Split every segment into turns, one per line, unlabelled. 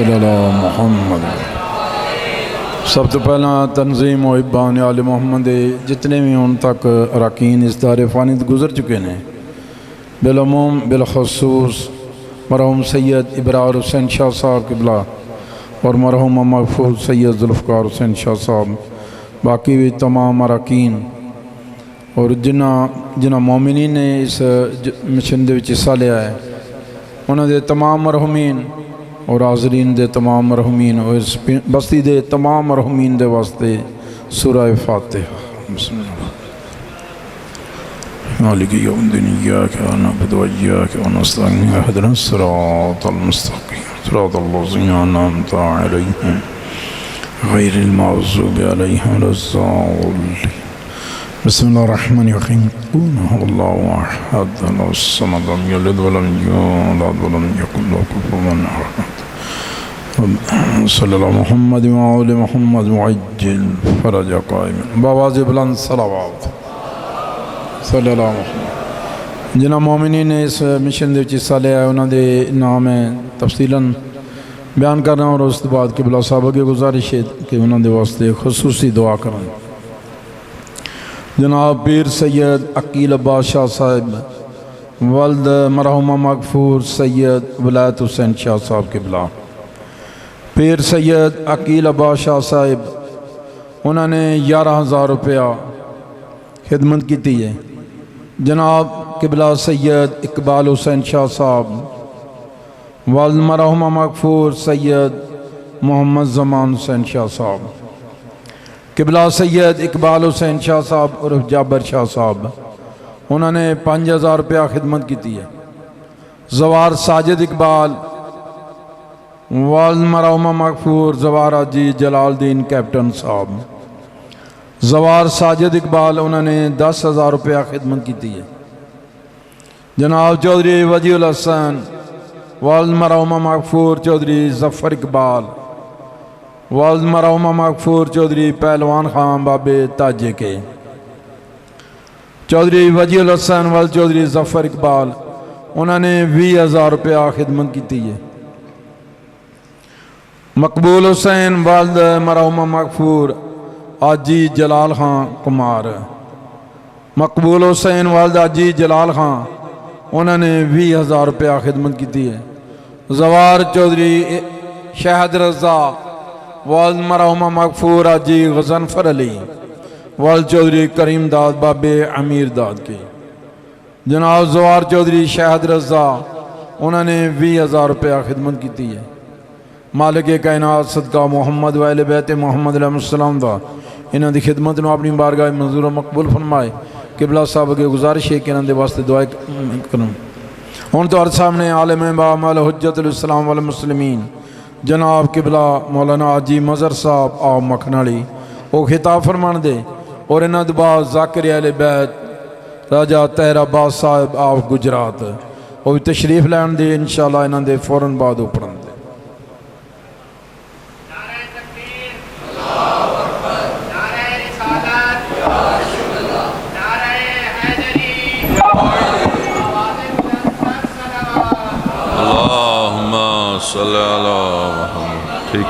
صلی اللہ محمد۔ سب تو پہلا تنظیم و ابان آل محمد جتنے بھی ان تک اراکین اس دار فانی گزر چکے ہیں، بالعموم بالخصوص مرحوم سید ابرار حسین شاہ صاحب قبلہ اور مرحوم محفوظ سید ذوالفقار حسین شاہ صاحب، باقی بھی تمام اراکین اور جنہ مومنین نے اس مشن دے وچ حصہ لیا ہے، انہوں دے تمام مرحومین اور حاضرین دے تمام مرحومین اور اس بستی دے تمام مرحومین دے واسطے سورہ فاتحہ۔ بسم اللہ۔ مالک یوم الدین ایاک نعبد و ایاک نستعین اہدنا الصراط المستقیم صراط الذین انعمت علیہم غیر المغضوب علیہم ولا الضالین۔ بسم اللہ الرحمن الرحیم۔ قل هو اللہ احد اللہ الصمد لم یلد ولم یولد ولم یکن له کفوا احد۔ صلی اللہ محمد وآل محمد معجل فرج قائم بآواز بلند صلوات صلی اللہ محمد۔ جنہ مومنین نے اس مشن دے حصہ لیا ہے انہوں دے نام ہے تفصیلاً بیان کرنا، اور اس بعد قبلہ صاحبہ کی گزارش ہے کہ انہوں دے واسطے خصوصی دعا کرنا۔ جناب پیر سید عقیل عباس شاہ صاحب والد مرحوم مغفور سید ولایت حسین شاہ صاحب قبلہ، پیر سید عقیل عباس شاہ صاحب انہوں نے 11,000 روپیہ خدمت کی تھی ہے۔ جناب قبلہ سید اقبال حسین شاہ صاحب والد مرحوم مغفور سید محمد زمان حسین شاہ صاحب، قبلہ سید اقبال حسین شاہ صاحب عرف جابر شاہ صاحب انہوں نے 5,000 روپیہ خدمت کی تھی ہے۔ زوار ساجد اقبال والد مرحوم مغفور زوار حاجی جلال الدین کیپٹن صاحب، زوار ساجد اقبال انہوں نے 10,000 روپیہ خدمت کی تھی ہے۔ جناب چودھری وجیہ الحسن والد مرحوم مغفور چودھری ظفر اقبال والد مرحوم مغفور چودھری پہلوان خان بابے تاجے کے، چودھری وجیہ الحسن والد چودھری ظفر اقبال انہوں نے 20,000 روپیہ خدمت کی تھی ہے۔ مقبول حسین والد مرحوم مغفور حاجی جلال خان کمار، مقبول حسین والد حاجی جلال خان انہوں نے 20,000 روپیہ خدمت کی تھی ہے۔ زوار چودھری شہد رضا والد مرحوم مغفور حاجی غضنفر علی والد چودھری کریم داد بابے امیر داد کے، جناب زوار چودھری شہد رضا انہوں نے 20,000 روپیہ خدمت کی تھی ہے۔ مالک کائنات صدقہ محمد و اہل بیت محمد علیہ السلام دا انہوں دی خدمت نو اپنی بارگاہ منظور و مقبول فرمائے۔ قبلہ صاحب کے گزارش ہے کہ انہوں دے واسطے دعائیں کروں۔ ہون تو ہر سامنے عالم بامال حجت الاسلام والمسلمین جناب قبلہ مولانا حاجی مظہر صاحب آو مکھنالی وہ خطاب فرمان دے، اور انہوں دے بعد ذاکر اہل بیت راجہ طاہر عباس صاحب آو گجرات وہ بھی تشریف لین دے، انشاءاللہ انہوں دے فوراً بعد اوپرن دے۔
صلی اللہ محمد۔ ٹھیک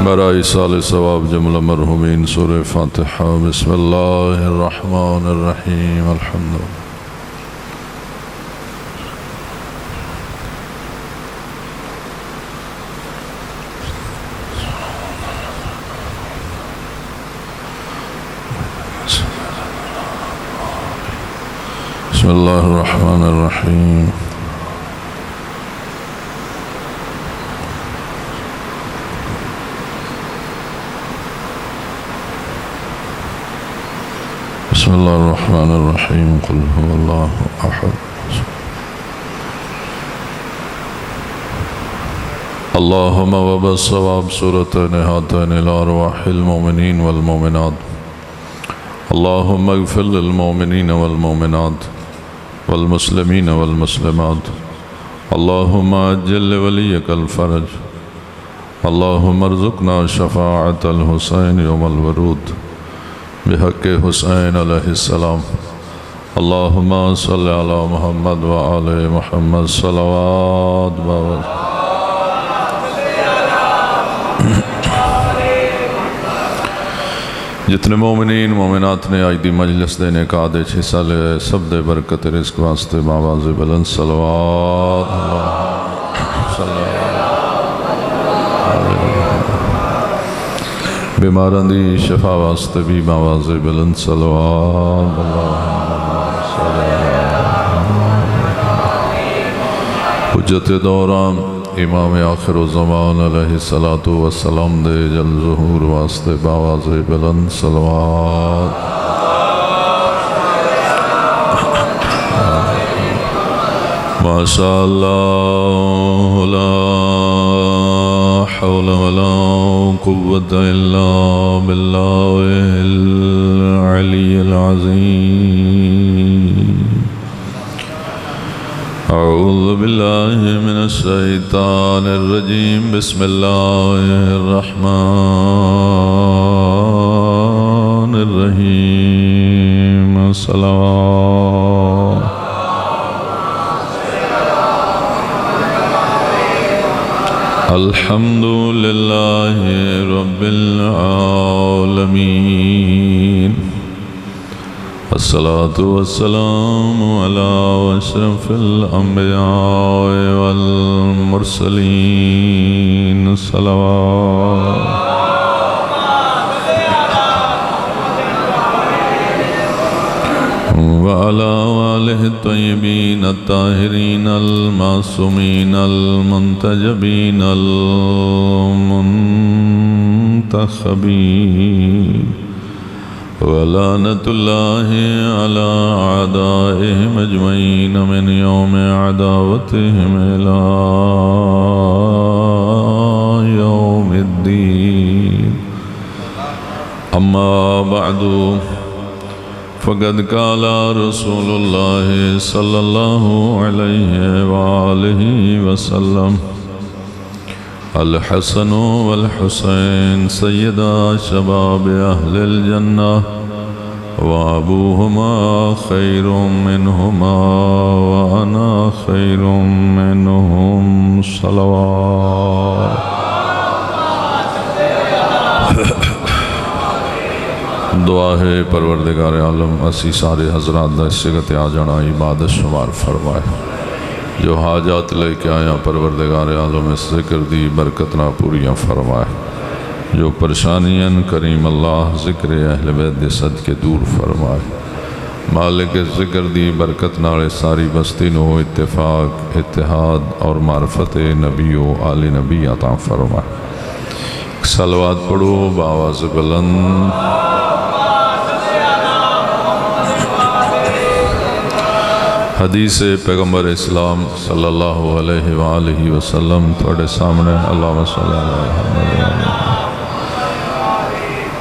برائے سال ثواب جملہ مرحومین سورہ فاتحہ۔ بسم اللہ الرحمن الرحیم۔ الحمدللہ بسم اللہ الرحمن الرحیم۔ بسم اللہ الرحمن الرحیم۔ قل هو اللہ احد اللہم وبالصواب سورتین ہاتین الارواح المومنین والمومنات اللہم اغفر للمومنین والمومنات والمسلمین والمسلمات اللہم اجل ولیک الفرج اللهم ارزقنا شفاعة الحسين يوم الورود بحق حسين عليه السلام اللهم صل على محمد وآل محمد صلوات جتنے مومنین مومنات نے آج دی مجلس دے نکاح دے حصہ لے سب دے برکت رزق واسطے باواز بلند صلوات بیماران دی شفا واسطے بھی باواز بلند صلوات حجت دوران امام آخر الزمان علیہ السلام دے جل ظہور واسطے باواز بلند صلوات ماشاء اللہ لا حول ولا قوة الا باللہ العلی العظیم اعوذ باللہ من الشیطان الرجیم بسم اللہ الرحمن الرحیم صلوات الحمد للہ رب العالمین الصلاة والسلام على أشرف الأنبياء والمرسلين صلوات وعلى آله الطيبين الطاهرين المعصومين المنتجبين المنتخبين ولعنة الله على أعدائهم أجمعين من يوم عداوتهم إلى يوم الدين أما بعد فقد قال رسول الله صلى الله عليه وآله وسلم الحسن والحسين سيدا شباب أهل الجنة وأبوهما خير منهما وأنا خير منهم صلوات دعا ہے پروردگار عالم اسی سارے حضرات دا اس جگہ تے آ جانا عبادت شمار فرمائے جو حاجات لے کے آیا پروردگار عالم اس ذکر دی برکت نہ پوریاں فرمائے جو پریشانیاں کریم اللہ ذکر اہل بیت دے صدقے دور فرمائے مالک ذکر دی برکت نالے ساری بستی نو اتفاق اتحاد اور معرفت نبی و آل نبی عطا فرمائے صلوات پڑھو باواز بلند حدیث پیغمبر اسلام صلی اللہ علیہ وآلہ وسلم تھوڑے سامنے اللہم صلی اللہ علیہ وسلم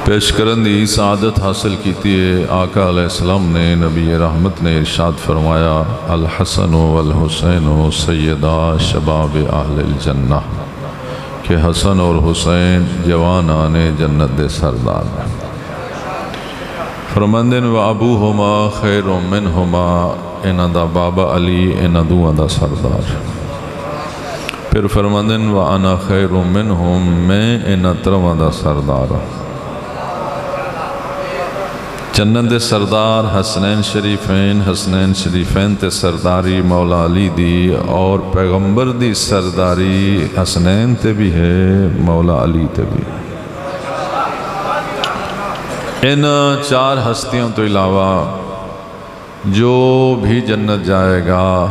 پیش کرن دی سعادت حاصل کیتی ہے آقا علیہ السلام نے نبی رحمت نے ارشاد فرمایا الحسن والحسین سیدہ شباب اہل الجنہ کہ حسن اور حسین جوانان جنت دے سردار ہیں فرماندن و ابوہما خیر منہما انہ دا بابا علی انہ دوہاں دا سردار پھر فرماندن و انا خیر منہم میں انہ ترواں دا سردار جنت دے سردار حسنین شریفین تے سرداری مولا علی دی اور پیغمبر دی سرداری حسنین تے بھی ہے مولا علی تے بھی ان چار ہستیوں تو علاوہ جو بھی جنت جائے گا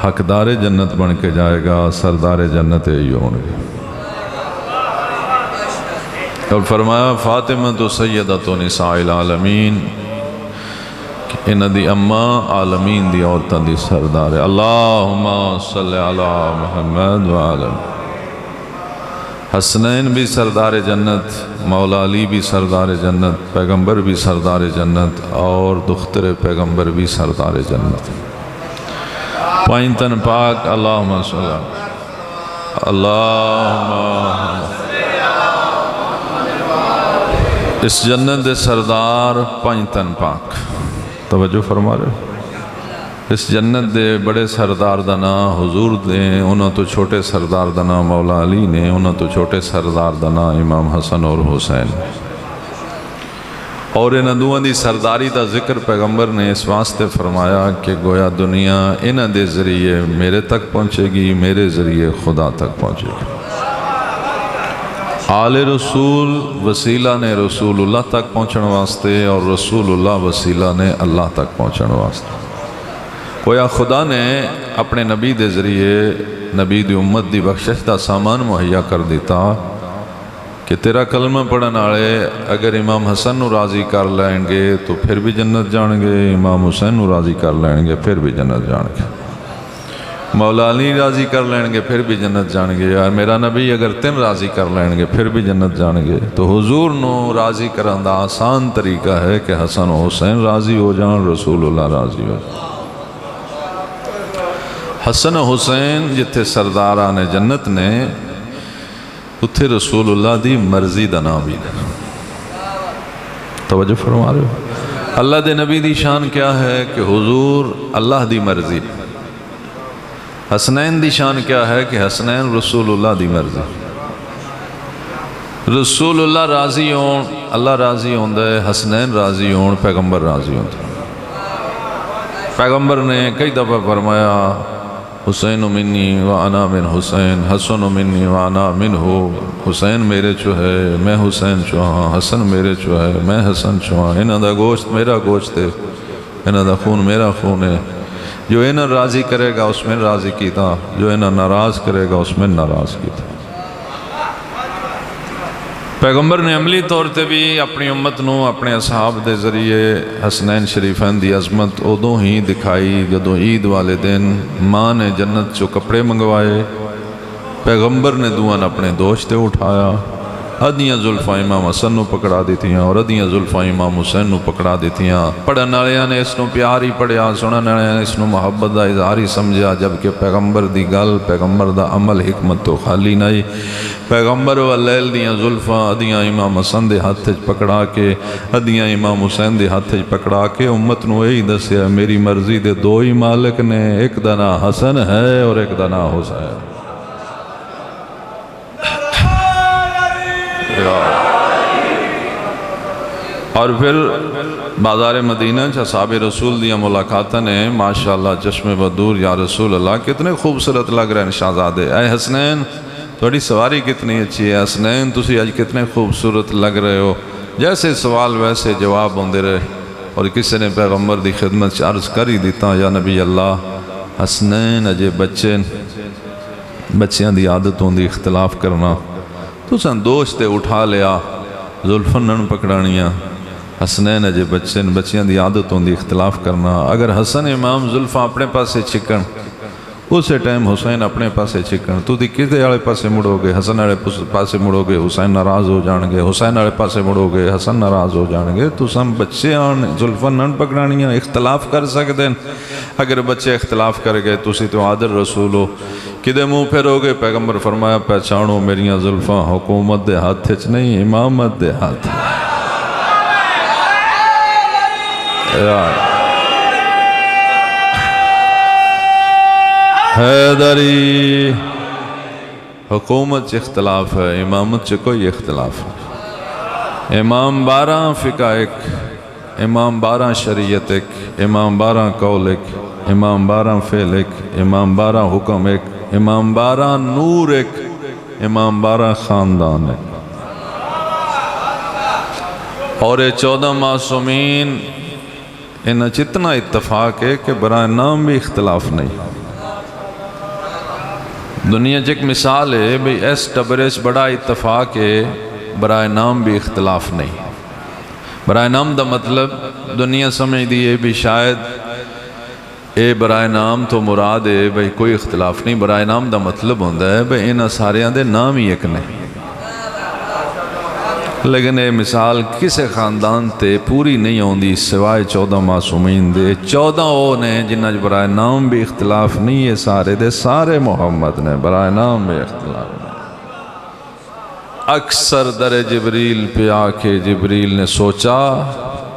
حقدار جنت بن کے جائے گا سردار جنت یہی ہوں گے اور فرمایا فاطمہ تو سیدۃ نساء العالمین انہ دی اماں عالمین دی عورتاں دی سردار ہے اللہم صلی علی محمد وعلم حسنین بھی سردار جنت مولا علی بھی سردار جنت پیغمبر بھی سردار جنت اور دختر پیغمبر بھی سردار جنت پائنتن پاک اللہم صلی اللہم اس جنت دے سردار پانچ تن پاک توجہ فرما رہے ہو؟ اس جنت دے بڑے سردار دا نام حضور دے، انہاں تو چھوٹے سردار دا نام مولا علی نے، انہاں تو چھوٹے سردار دا نام امام حسن اور حسین، اور انہاں دوہاں دی سرداری دا ذکر پیغمبر نے اس واسطے فرمایا کہ گویا دنیا انہاں دے ذریعے میرے تک پہنچے گی، میرے ذریعے خدا تک پہنچے گی۔ آل رسول وسیلہ نے رسول اللہ تک پہنچن واسطے، اور رسول اللہ وسیلہ نے اللہ تک پہنچن واسطے۔ گویا خدا نے اپنے نبی دے ذریعے نبی دی امت دی بخشش دا سامان مہیا کر دیتا کہ تیرا کلمہ پڑھن والے اگر امام حسن نو راضی کر لیں گے تو پھر بھی جنت جان گے، امام حسین نو راضی کر لیں گے پھر بھی جنت جان گے، مولا علی راضی کر لیں گے پھر بھی جنت جان گے، اور میرا نبی اگر تین راضی کر لیں گے پھر بھی جنت جان گے۔ تو حضور نو راضی کرن دا آسان طریقہ ہے کہ حسن و حسین راضی ہو جان، رسول اللہ راضی ہو جان۔ حسن و حسین جتھے سرداران جنت نے، اتھے رسول اللہ دی مرضی دا نام بھی نے۔ توجہ فرما رہے ہو؟ اللہ دے نبی دی شان کیا ہے کہ حضور اللہ دی مرضی، حسنین دی شان کیا ہے کہ حسنین رسول اللہ دی مرضی۔ رسول اللہ راضی ہون، اللہ راضی ہون دے، حسنین راضی ہون، پیغمبر راضی ہون دے۔ پیغمبر نے کئی دفعہ فرمایا حسین منی وانا من حسین، حسن منی وانا منہ، حسین میرے چو ہے میں حسین چو ہاں، حسن میرے چو ہے میں حسن چو ہاں، انہاں دا گوشت میرا گوشت ہے، انہاں دا خون میرا خون ہے، جو انہاں راضی کرے گا اس میں راضی کیتا، جو انہاں ناراض کرے گا اس میں ناراض کیتا۔ پیغمبر نے عملی طور تے بھی اپنی امت نو اپنے اصحاب دے ذریعے حسنین شریفین دی عظمت ادوں ہی دکھائی جدوں عید والے دن ماں نے جنت چو کپڑے منگوائے، پیغمبر نے دوان اپنے دوش تے اٹھایا، ادیاں زلفاں امام حسن نو پکڑا دیتیاں اور ادیاں زلفاں امام حسین نو پکڑا دیتیاں۔ پڑھن والیاں نے اس نو پیار ہی پڑھیا، سنن والیاں نے اس نو محبت دا اظہار ہی سمجھا، جبکہ پیغمبر دی گل، پیغمبر دا عمل حکمت تو خالی نہیں۔ پیغمبر واللیل دیاں زلفاں ادیاں امام حسن دے ہاتھ پکڑا کے، ادیاں امام حسین دے ہاتھ پکڑا کے امت نو یہی دسیا میری مرضی دے دو ہی مالک نے، ایک دا نام حسن ہے اور ایک دا نام حسین۔ اور پھر بازار مدینہ اصحاب رسول دیا ملاقاتہ نے ماشاءاللہ چشم بدور یا رسول اللہ کتنے خوبصورت لگ رہے ہیں شہزادے، اے حسنین تھوڑی سواری کتنی اچھی ہے، حسنین تسی آج کتنے خوبصورت لگ رہے ہو۔ جیسے سوال ویسے جواب ہوندے رہے، اور کسی نے پیغمبر دی خدمت عرض کر ہی دیتا یا نبی اللہ حسنین اجے بچیاں دی عادت ہوندی اختلاف کرنا، تو سن دوست اٹھا لیا زلفنن پکڑانیاں، حسنین اجے بچیاں دی عادت ہوندی اختلاف کرنا۔ اگر حسن امام زلفاں اپنے پاسے چھکن، اسے ٹائم حسین اپنے پاسے چھکن، تو دی کتے والے پاسے مڑو گے حسن والے پاسے مڑو گے حسین ناراض ہو جان گے، حسین والے پاسے مڑو گے حسن ناراض ہو جان گے۔ تو سم بچے آن زلفنن پکڑانیاں اختلاف کر سکتے ہیں، اگر بچے اختلاف کر گئے تسی تو عادل رسول ہو، کدے منہ پھیرو گے؟ پیغمبر فرمایا پہچانو میریاں زلفاں حکومت دے ہاتھ چ نہیں امامت دے ہاتھ۔ حیدری حکومت چ اختلاف ہے، امامت چ کوئی اختلاف ہے۔ امام 12 فقہ ایک، امام 12 شریعت ایک، امام 12 قول ایک، امام 12 فعل ایک، امام 12 حکم ایک، امام 12 نور ایک، امام 12 خاندان ایک، اور یہ 14 معصومین انہاں چتنا اتفاق ہے کہ برائے نام بھی اختلاف نہیں۔ دنیا ایک مثال ہے بھئی اس ٹبریچ بڑا اتفاق ہے، برائے نام بھی اختلاف نہیں۔ برائے نام دا مطلب دنیا سمجھ دیئے بھی شاید اے برائے نام تو مراد ہے بھئی کوئی اختلاف نہیں، برائے نام دا مطلب ہوندہ ہے بھئی انہاں ساریاں دے نام ہی ایک نہیں، لیکن یہ مثال کسے خاندان تے پوری نہیں ہوندی سوائے 14 معصومین دے 14 وہ نے جنہ برائے نام بھی اختلاف نہیں ہے سارے دے سارے محمد نے برائے نام بھی اختلاف نہیں اکثر در جبریل پہ آکے جبریل نے سوچا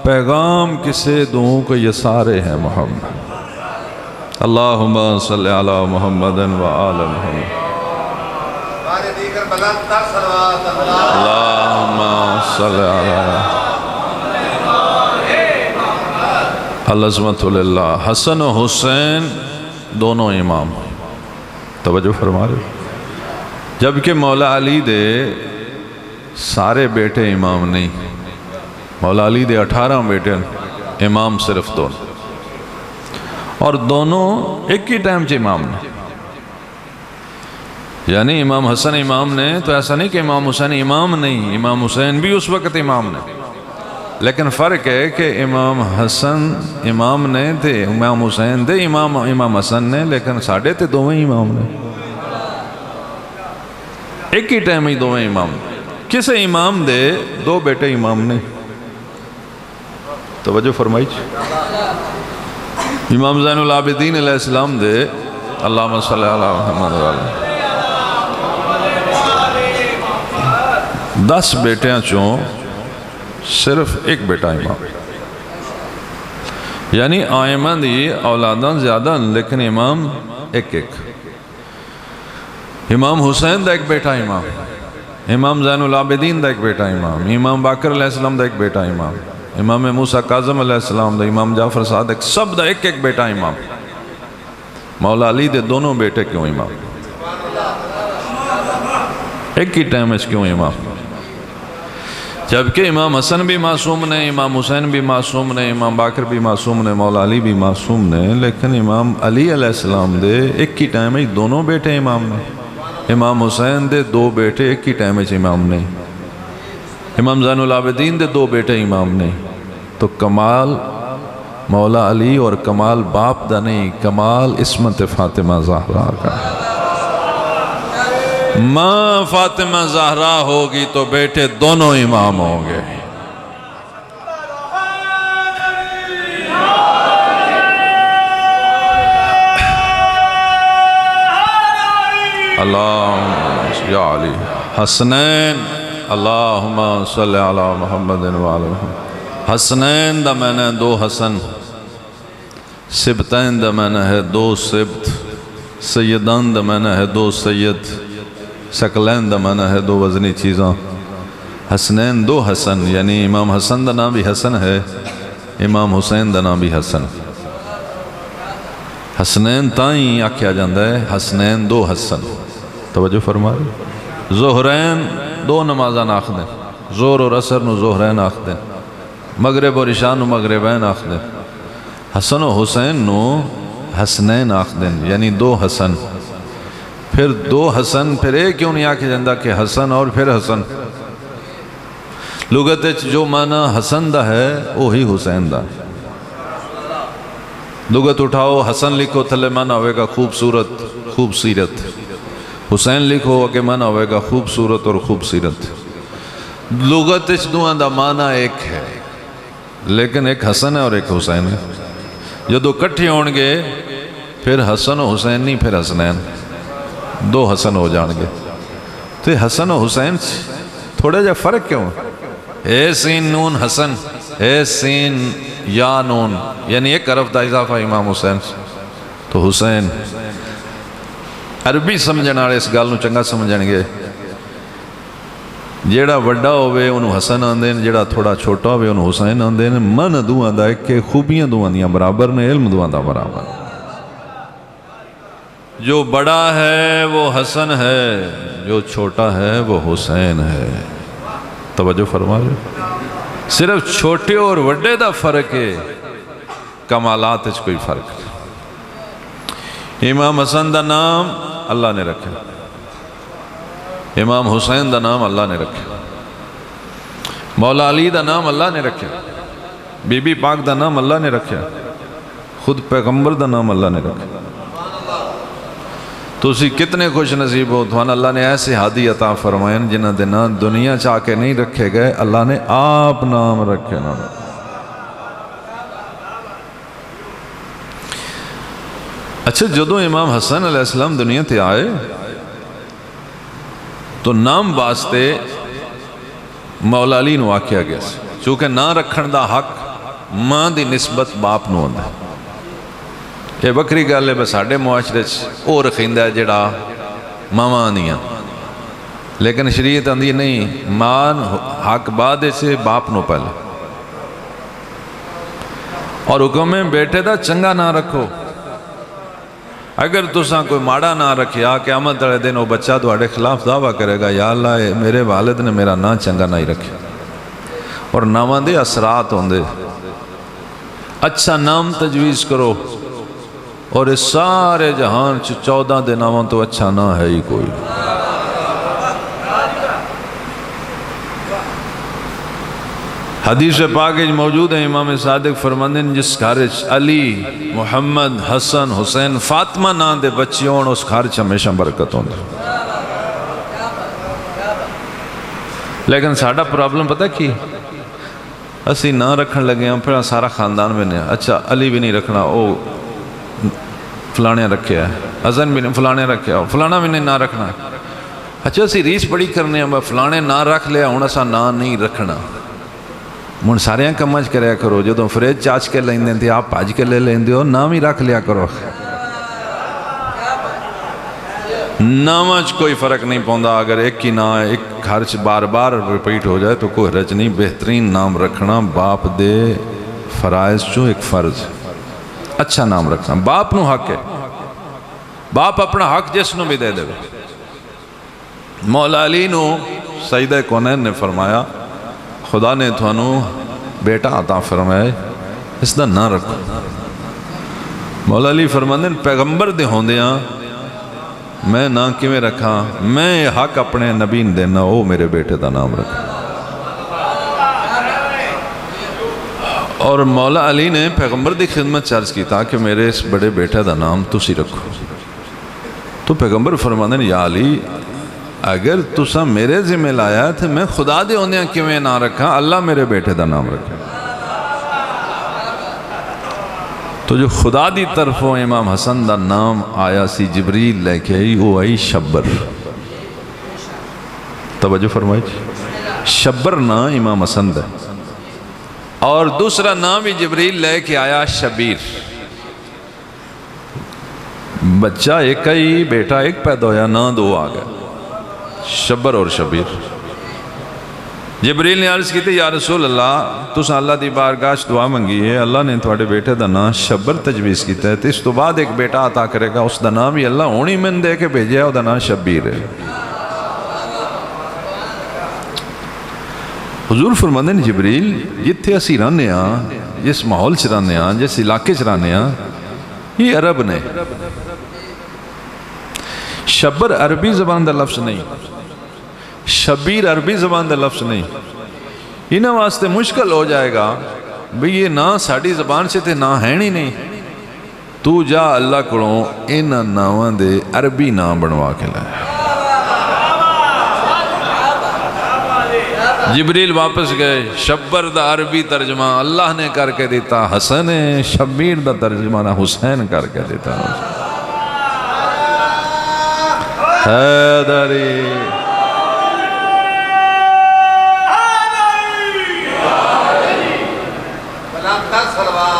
پیغام کسے دوں کہ یہ سارے ہیں محمد اللہم صلی علی محمد و آل محمد اللہم صلی علی العظمت للہ حسن و حسین دونوں امام توجہ فرما رہے جبکہ مولا علی دے سارے بیٹے امام نہیں مولا علی دے 18 بیٹے امام صرف دو اور دونوں ایک ہی ٹائم سے امام نے یعنی امام حسن امام نے تو ایسا نہیں کہ امام حسین امام نہیں امام حسین بھی اس وقت امام نے لیکن فرق ہے کہ امام حسن امام نے تھے امام حسین دے امام حسن نے لیکن ساڑھے تے دوویں امام نے ایک ہی ٹائم ہی دوویں امام کسے امام دے دو بیٹے امام نے توجہ فرمائی امام زین العابدین علیہ السلام دے اللہم صلی علی محمد و آلہ 10 بیٹیاں چوں صرف ایک بیٹا امام یعنی آئمہ دی اولاداں زیادہ لیکن امام ایک امام حسین دا ایک بیٹا امام امام زین العابدین دا ایک بیٹا امام باقر علیہ السلام دا ایک بیٹا امام موسیٰ کاظم علیہ السلام دا امام جعفر صادق سب دا ایک بیٹا امام مولا علی دے دونوں بیٹے کیوں امام ایک ہی ٹائم اس کیوں امام جبکہ امام حسن بھی معصوم نے امام حسین بھی معصوم نے امام باقر بھی معصوم نے مولا علی بھی معصوم نے لیکن امام علی علیہ السلام دے ایک ہی ٹائم ہی دونوں بیٹے امام نے امام حسین دے 2 بیٹے ایک ہی ٹائم ہی امام نے امام زین العابدین دے 2 بیٹے امام نے تو کمال مولا علی اور کمال باپ دا نہیں کمال عصمت فاطمہ زہرا کا ماں فاطمہ زہرا ہوگی تو بیٹے دونوں امام ہوں گے اللہم یا علی حسنین اللہم صلی علی محمد و آل محمد حسنین دا میں نے 2 حسن سبتین دا میں نے ہے 2 سبت سیدان دا میں نے ہے 2 سید سکلین دا میں نے ہے 2 وزنی چیزاں حسنین 2 حسن یعنی امام حسن دا نام بھی حسن ہے امام حسین دا نام بھی حسن حسنین تائیں آکھیا جاندہ ہے حسنین 2 حسن توجہ فرما رہے زہرین 2 نمازان آخ دیں زور اور عصر نو زہرین آخ دیں مغرب اور عشاء نو مغربین آخ دیں حسن و حسین نو حسنین آخ دیں یعنی 2 حسن پھر 2 حسن پھر ایک کیوں نہیں آکھیا جاندہ کہ حسن اور پھر حسن لغت جو معنی حسن دا ہے وہی حسین دا لغت اٹھاؤ حسن لکھو تھلے معنی ہوئے گا خوبصورت خوبصیرت حسین لکھو کہ معنی ہوئے گا خوبصورت اور خوبصیرت لغت دوان دا معنی ایک ہے لیکن ایک حسن ہے اور ایک حسین ہے جدو کٹھے ہونگے پھر حسن و حسین نہیں پھر حسنین 2 حسن ہو جانگے تو حسن و حسین تھوڑا جا فرق کیوں اے سین نون حسن اے سین یا نون یعنی ایک حرف دا اضافہ امام حسین تو حسین عربی سمجھنا رہے اس گال نو چنگا سمجھنگے جیڑا وڈا ہوئے انہوں حسن آندین جیڑا تھوڑا چھوٹا ہوئے انہوں حسین آندین من دوان دا ایک کہ خوبیاں دوان دیاں برابر نے علم دوان دا برابر جو بڑا ہے وہ حسن ہے جو چھوٹا ہے وہ حسین ہے توجہ فرما رہے صرف چھوٹے اور وڈے دا فرق ہے کمالات اس کوئی فرق امام حسن دا نام اللہ نے رکھا امام حسین دا نام اللہ نے رکھا مولا علی دا نام اللہ نے رکھا بی بی پاک دا نام اللہ نے رکھا خود پیغمبر دا نام اللہ نے رکھا تسی کتنے خوش نصیب ہو، تھوان اللہ نے ایسے ہادی عطا فرمائے جنہ دے نام دنیا چاہ کے نہیں رکھے گئے، اللہ نے آپ نام رکھے نا۔ اچھا جدوں امام حسن علیہ السلام دنیا تے آئے تو نام واسطے مولا علی نو آکھیا گیا سی، چونکہ نہ رکھن دا حق ماں دی نسبت باپ نو ہوندا ہے۔ یہ بکری گل ہے بس ساڈے معاشرے او رکھیندا ہے جڑا ماواں آندیاں، لیکن شریعت آندی نہیں، ماں حق بعد سے باپ نو پہلے، اور حکم ہے بیٹے دا چنگا نہ رکھو۔ اگر تساں کوئی ماڑا نہ رکھیا قیامت والے دن وہ بچہ تواڈے خلاف دعویٰ کرے گا، یا اللہ میرے والد نے میرا نام چنگا نہیں رکھیا۔ اور ناماں دے اثرات ہوندے، اچھا نام تجویز کرو، اور اس سارے جہان 14 دے ناموں تو اچھا نہ ہے ہی کوئی۔ حدیث پاک موجود ہے، امام صادق فرماندے ہیں جس گھر علی محمد حسن حسین فاطمہ نام دے بچے ہون اس گھر ہمیشہ برکت ہوندی۔ لیکن ساڈا پرابلم پتہ کی، اسی نہ رکھن لگے ہیں، پھر سارا خاندان میں نے اچھا علی بھی نہیں رکھنا، او فلانے رکھیا ہے، حسن بھی نہیں فلانے رکھیا ہو، فلانا بھی نہیں نہ رکھنا۔ اچھا اسی ریس بڑی کرنے ہیں، فلانے نہ رکھ لیا ہوں اسا نہ نہیں رکھنا۔ من سارے کمج کریا کرو، جدوں فریج چاچ کے لیندے تھے آپ پاج کے لے لیندے ہو، نام ہی رکھ لیا کرو۔ نامج کوئی فرق نہیں پوندا، اگر ایک ہی نام ایک گھر چ بار بار ریپیٹ ہو جائے تو کوئی حرج نہیں۔ بہترین نام رکھنا باپ دے فرائض چوں ایک فرض، اچھا نام رکھنا۔ باپ نو حق ہے، باپ اپنا حق جس نو بھی دے دے۔ مولا علی نو سیدہ کونین نے فرمایا خدا نے تھانو بیٹا عطا فرمائے، اس دا نہ رکھو۔ مولا علی فرماندے پیغمبر دے ہوندیاں میں نہ کیویں رکھا، میں حق اپنے نبی نے دینا، او میرے بیٹے دا نام رکھا۔ اور مولا علی نے پیغمبر دی خدمت چارج کی تھا کہ میرے اس بڑے بیٹے دا نام تسی رکھو۔ تو پیغمبر فرماندے ہیں یا علی اگر تسا میرے ذمہ لایا تھے میں خدا دے ہوندیاں کیویں نہ رکھا، اللہ میرے بیٹے دا نام رکھا۔ تو جو خدا دی طرفوں امام حسن دا نام آیا سی، جبریل لے کے آئی، وہ آئی شبر۔ توجہ فرمائی، شبر نام امام حسن دا، اور دوسرا نام بھی جبریل لے کے آیا شبیر۔ بچہ ایک ہی، بیٹا ایک پیدا ہویا، نام دو آ گئے، شبر اور شبیر۔ جبریل نے عرض کی تھی یا رسول اللہ تسا اللہ دی بارگاہ دعا منگی ہے، اللہ نے تھوڑے بیٹے دا نام شبر تجویز کیتا ہے، تو اس تو بعد ایک بیٹا عطا کرے گا، اس دا نام بھی اللہ ہونی من دے کے بھیجیا، وہ دا نام شبیر ہے۔ حضور فرماندے ہیں جبریل جتھے اسی رہنے ہاں، جس ماحول چ رہنے ہاں، جس علاقے چ رہنے ہاں، یہ عرب نے، شبر عربی زبان دا لفظ نہیں، شبیر عربی زبان دا لفظ نہیں۔ انہاں واسطے مشکل ہو جائے گا بھئی یہ نہ ساڑی زبان سے تے نہ ہے نہیں، تو جا اللہ کروں انہاں ناواں دے عربی نام بنوا کے لائے۔ جبریل واپس گئے، شبر دا عربی ترجمہ اللہ نے کر کے دیتا، حسن شبیر دا ترجمہ نہ حسین کر کے دیتا۔ حیدری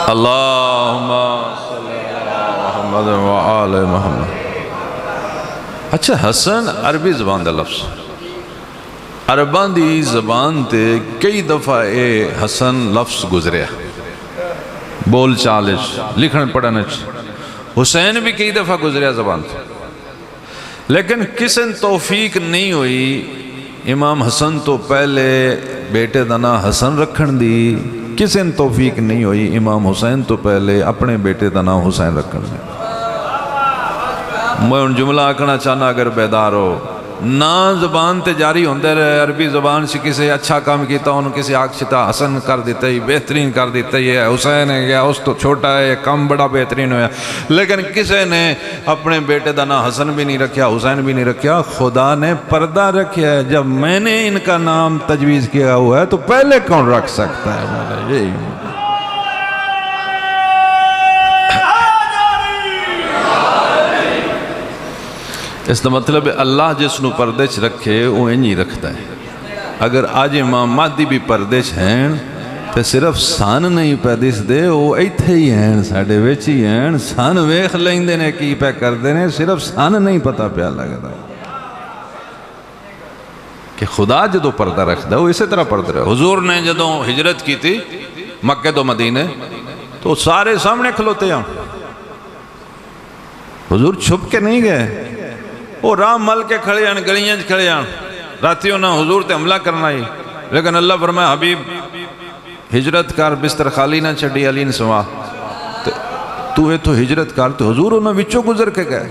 اللہم صلی اللہ محمد وآل محمد۔ اچھا حسن عربی زبان دا لفظ، عربان دی زبان تے کئی دفعہ اے حسن لفظ گزریا، بول چالش لکھن پڑھنچ، حسین بھی کئی دفعہ گزریا زبان تے، لیکن کسن توفیق نہیں ہوئی امام حسن تو پہلے بیٹے دا نام حسن رکھن دی، کسن توفیق نہیں ہوئی امام حسین تو پہلے اپنے بیٹے دا نام حسین رکھن دی۔ میں ان جملہ آکھنا چاہنا اگر بیدار ہو، نہ زبان تے جاری ہوندے رہے، عربی زبان سے کسی اچھا کام کیتا انہوں کسی آکشتا حسن کر دیتا ہی، بہترین کر دیتا ہی ہے، حسین ہے گیا اس تو چھوٹا ہے، کم بڑا بہترین ہویا، لیکن کسی نے اپنے بیٹے دا نام حسن بھی نہیں رکھیا، حسین بھی نہیں رکھیا، خدا نے پردہ رکھیا ہے۔ جب میں نے ان کا نام تجویز کیا ہوا ہے تو پہلے کون رکھ سکتا ہے؟ مولا یہی اس کا مطلب ہے اللہ جس نو پردے چ رکھے وہ انہی رکھتا ہے۔ اگر آج امام مہدی بھی پردے چ ہیں تو صرف سان نہیں پہ دس دے، وہ ایتھے ہی ہیں، ساڑھے ویچ ہی ہیں، سان ویخ لیں دینے کی پہ کر دینے، صرف سان نہیں پتا پیا لگتا کہ خدا جدو پردہ رکھتا ہے وہ اسی طرح پردہ رہا۔ حضور نے جدو ہجرت کی تھی مکہ تو مدینے تو سارے سامنے کھلوتے ہیں، حضور چھپ کے نہیں گئے، وہ راہ مل کے کھڑے ہیں، گلیاں کھڑے ہیں، راتیوں نہ حضور تے حملہ کرنا ہی، لیکن اللہ فرمایا حبیب ہجرت کر، بستر خالی نہ چھڑی علی نے سوا، تو تو ہجرت کر، تو حضور انہوں وچوں گزر کے گئے۔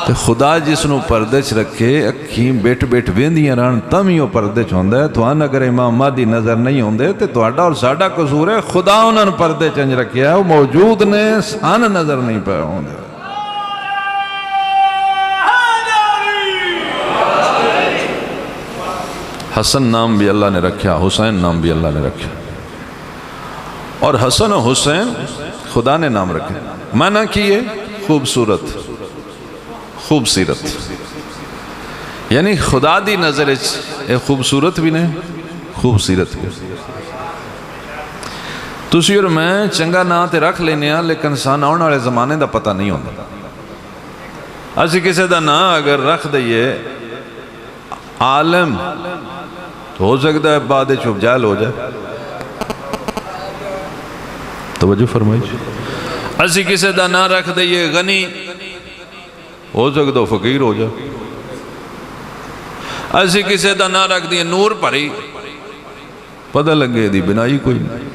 تو خدا جس نو پردے چ رکھے اکھیں بیٹھ بیٹھ ویندیاں رہن تم ہی وہ پردے چ ہوندا ہے۔ تھان اگر امام مہدی نظر نہیں ہوندے تے تہاڈا اور ساڈا قصور ہے، خدا انہاں نے پردے چ رکھیا ہے، وہ موجود نے، سان نظر نہیں پے ہوندے۔ حسن نام بھی اللہ نے رکھا، حسین نام بھی اللہ نے رکھا، اور حسن و حسین خدا نے نام رکھے، معنی کیے خوبصورت، خوبصیرت، یعنی خدا دی نظر ایک خوبصورت بھی نہیں، خوبصیرت بھی۔ تسی اور میں چنگا نا تے رکھ لینے ہیں، لیکن سان آنے والے زمانے دا پتہ نہیں ہوتا۔ اسی کسی دا نا اگر رکھ دئیے عالم تو ہو سکتا ہے بعد چھپ جائل ہو جائے، توجہ فرمائیے۔ اسی کسی دا نہ رکھ دئیے غنی، ہو سکتا ہے فقیر ہو جائے۔ اسی کسی دا نہ رکھ دئیے نور پری، پتہ لگے دی بنائی کوئی نہیں۔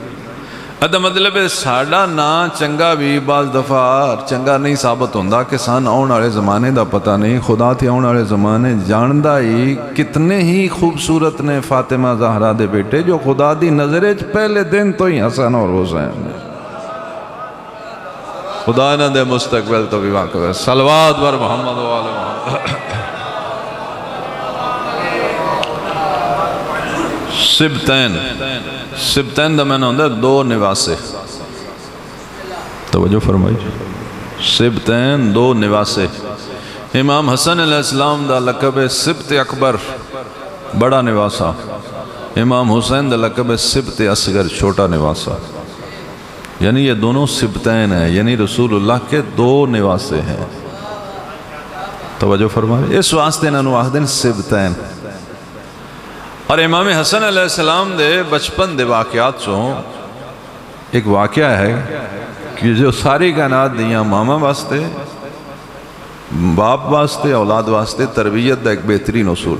ادھا مطلب ہے ساڑھا نا چنگا بھی بعض دفعہ چنگا نہیں ثابت ہوندہ کہ سان آن آلے زمانے دا پتہ نہیں، خدا تھی آن آلے زمانے جاندہ ہی کتنے ہی خوبصورت نے فاطمہ زہرا دے بیٹے جو خدا دی نظریں پہلے دن تو ہی حسن اور حسین ہے۔ خدا نہ دے مستقبل تو بھی واقع ہے۔ صلوات بر محمد و آل محمد۔ سبتین، سبتین دا میں نے ہوندہ دو نواسے، توجہ فرمائیے، سبتین دو نواسے۔ امام حسن علیہ السلام دا لقب سبت اکبر بڑا نواسا، امام حسین دا لقب سبت اصغر چھوٹا نواسا، یعنی یہ دونوں سبتین ہیں، یعنی رسول اللہ کے دو نواسے ہیں، توجہ فرمائیے۔ اس واسطے انہوں آخدیں سبتین۔ اور امام حسن علیہ السلام دے بچپن دے واقعات سو ایک واقعہ ہے کہ جو ساری کائنات دیاں ماما واسطے، باپ واسطے، اولاد واسطے تربیت دا ایک بہترین اصول۔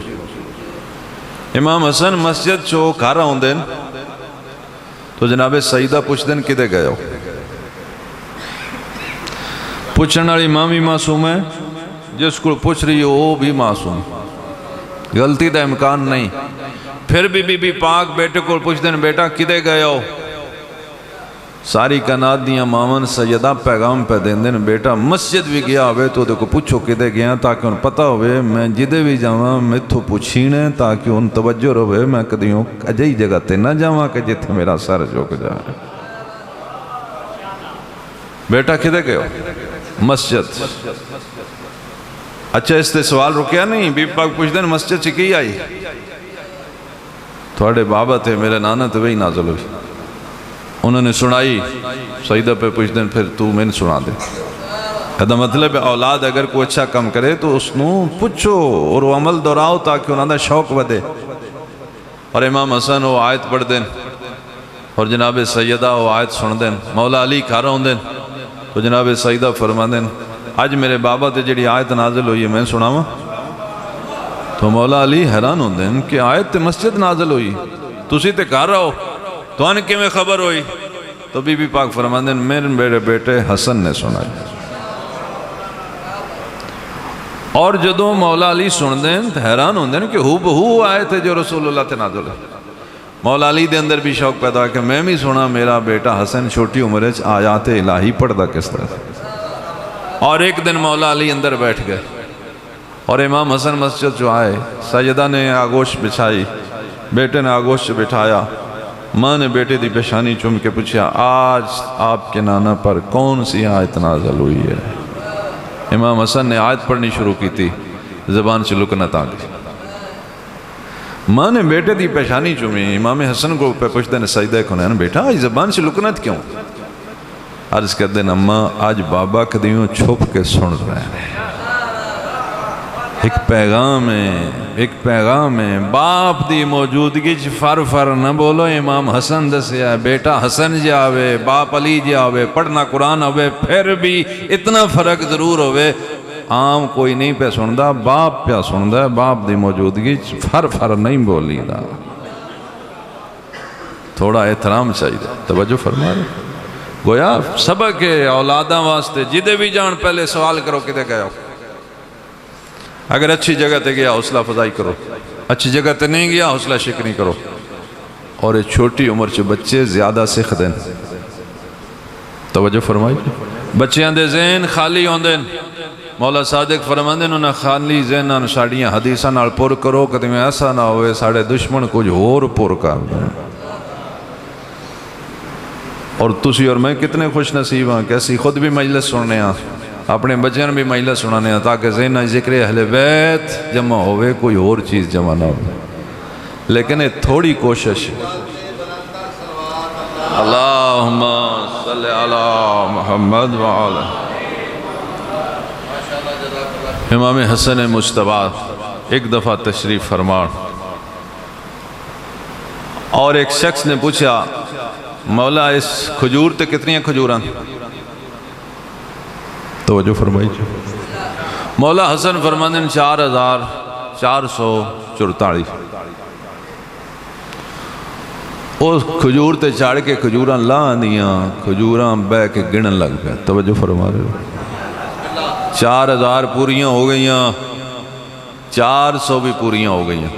امام حسن مسجد چو کھارا ہوں دن تو جناب سیدہ پوچھ دن کدے گئے ہو؟ پوچھنے والی امام بھی معصوم ہے، جس کو پوچھ رہی ہو وہ بھی معصوم، غلطی دا امکان نہیں۔ پھر بھی بی بی پاک بیٹے کو پوچھ دیں بیٹا کدے گئے ہو؟ ساری کائنات دیاں مامن سیدہ پیغام پہ دیں دیں بیٹا مسجد بھی گیا ہوئے تو دیکھو پوچھو کدے گیا تاکہ ان پتہ ہوئے میں جدے بھی جاواں میں تو پوچھینے تاکہ ان توجہ ہوئے میں کدیوں اجائی جگہ تے نہ جاواں کہ جتھے میرا سر جھک جائے۔ بیٹا کدے گئے ہو؟ مسجد۔ اچھا اس تے سوال رکیا نہیں، بی پاک پوچھ دیں مسجد سے کی آئی؟ تھوڑے بابا تھے میرے نانا تھے وہی نازل ہوئی، انہوں نے سنائی، سیدہ پہ پوچھ دیں پھر تو میں نے سنا دے۔ کہتا مطلب اولاد اگر کوئی اچھا کم کرے تو اس نو پوچھو اور وہ عمل دوراؤ تاکہ انہوں نے شوق ودے۔ اور امام حسن وہ آیت پڑھ دیں اور جناب سیدہ وہ آیت سن دیں، مولا علی کھارا ہوں دیں تو جناب سیدہ فرما دیں آج میرے بابا تے جڑی آیت نازل ہوئی ہے میں سناواں؟ تو مولا علی حیران ہوں دیں کہ آیت تے مسجد نازل ہوئی تسی تے کھار رہا ہو تو آنے کے میں خبر ہوئی؟ تو بی بی پاک فرما دیں میرے بیٹے حسن نے سنائی۔ اور جدوں مولا علی سن دیں تو حیران ہوندے ہیں کہ ہو بہو آئے تھے جو رسول اللہ تے نازل ہے۔ مولا علی دے اندر بھی شوق پیدا ہے کہ میں بھی سنا میرا بیٹا حسن چھوٹی عمرے آیات الہی پڑھدا کس طرح۔ اور ایک دن مولا علی اندر بیٹھ گئے اور امام حسن مسجد جو آئے، سیدہ نے آگوش بچھائی، بیٹے نے آگوش بٹھایا، ماں نے بیٹے دی پیشانی چوم کے پوچھا آج آپ کے نانا پر کون سی آیت نازل ہوئی ہے؟ امام حسن نے آیت پڑھنی شروع کی تھی، زبان سے لکنت آ گئی۔ ماں نے بیٹے دی پیشانی چومی، امام حسن کو پوچھتے ہیں سجدہ کھنے بیٹا آج زبان سے لکنت کیوں؟ عرض کر دیں اماں آج بابا کدیوں چھپ کے سن رہے ہیں، ایک پیغام ہے باپ دی موجودگی فر نہ بولو۔ امام حسن دسیا ہے بیٹا حسن جی آوے باپ علی جی آوے پڑھنا قرآن ہوئے پھر بھی اتنا فرق ضرور ہوئے، عام کوئی نہیں پہ سندا، باپ پہ سندا ہے، باپ دی موجودگی فر نہیں بولی دا۔ تھوڑا احترام چاہیے، توجہ فرما رہے گویا سبق ہے اولاداں واسطے، جدے بھی جان پہلے سوال کرو کدے گئے ہو۔ اگر اچھی جگہ تے گیا حوصلہ افزائی کرو، اچھی جگہ تے نہیں گیا حوصلہ شکنی کرو۔ اور ایک چھوٹی عمر چ بچے زیادہ سکھ دیں، توجہ فرمائی، بچیاں دے ذہن خالی ہوندے، مولا صادق فرماندے انہاں خالی ذہناں ساڈیاں حدیثاں نال پر کرو کہ میں ایسا نہ ہوئے ساڈے دشمن کچھ اور پر کر دیں۔ اور تسی اور میں کتنے خوش نصیب ہاں کہ اسی خود بھی مجلس سننے ہاں، اپنے بچوں بھی مجلس سنانے ہیں تاکہ ذہن ذکر اہل بیت جمع ہوئے، کوئی اور چیز جمع نہ ہو۔ لیکن یہ تھوڑی کوشش، اللہم صلی علی محمد وعلا۔ امام حسن مجتبیٰ ایک دفعہ تشریف فرمان، اور ایک شخص نے پوچھا مولا اس کھجور تے کتنی کھجوراں؟ توجہ فرمائی۔ مولا حسن فرماندے 4444 اس کھجور تے چاڑ کے کھجوراں لاں دیاں، کھجوراں بہ کے گنن لگ گئے، توجہ فرما رہے ہو۔ 4000 پوریاں ہو گئیاں، 400 بھی پوریاں ہو گئیاں،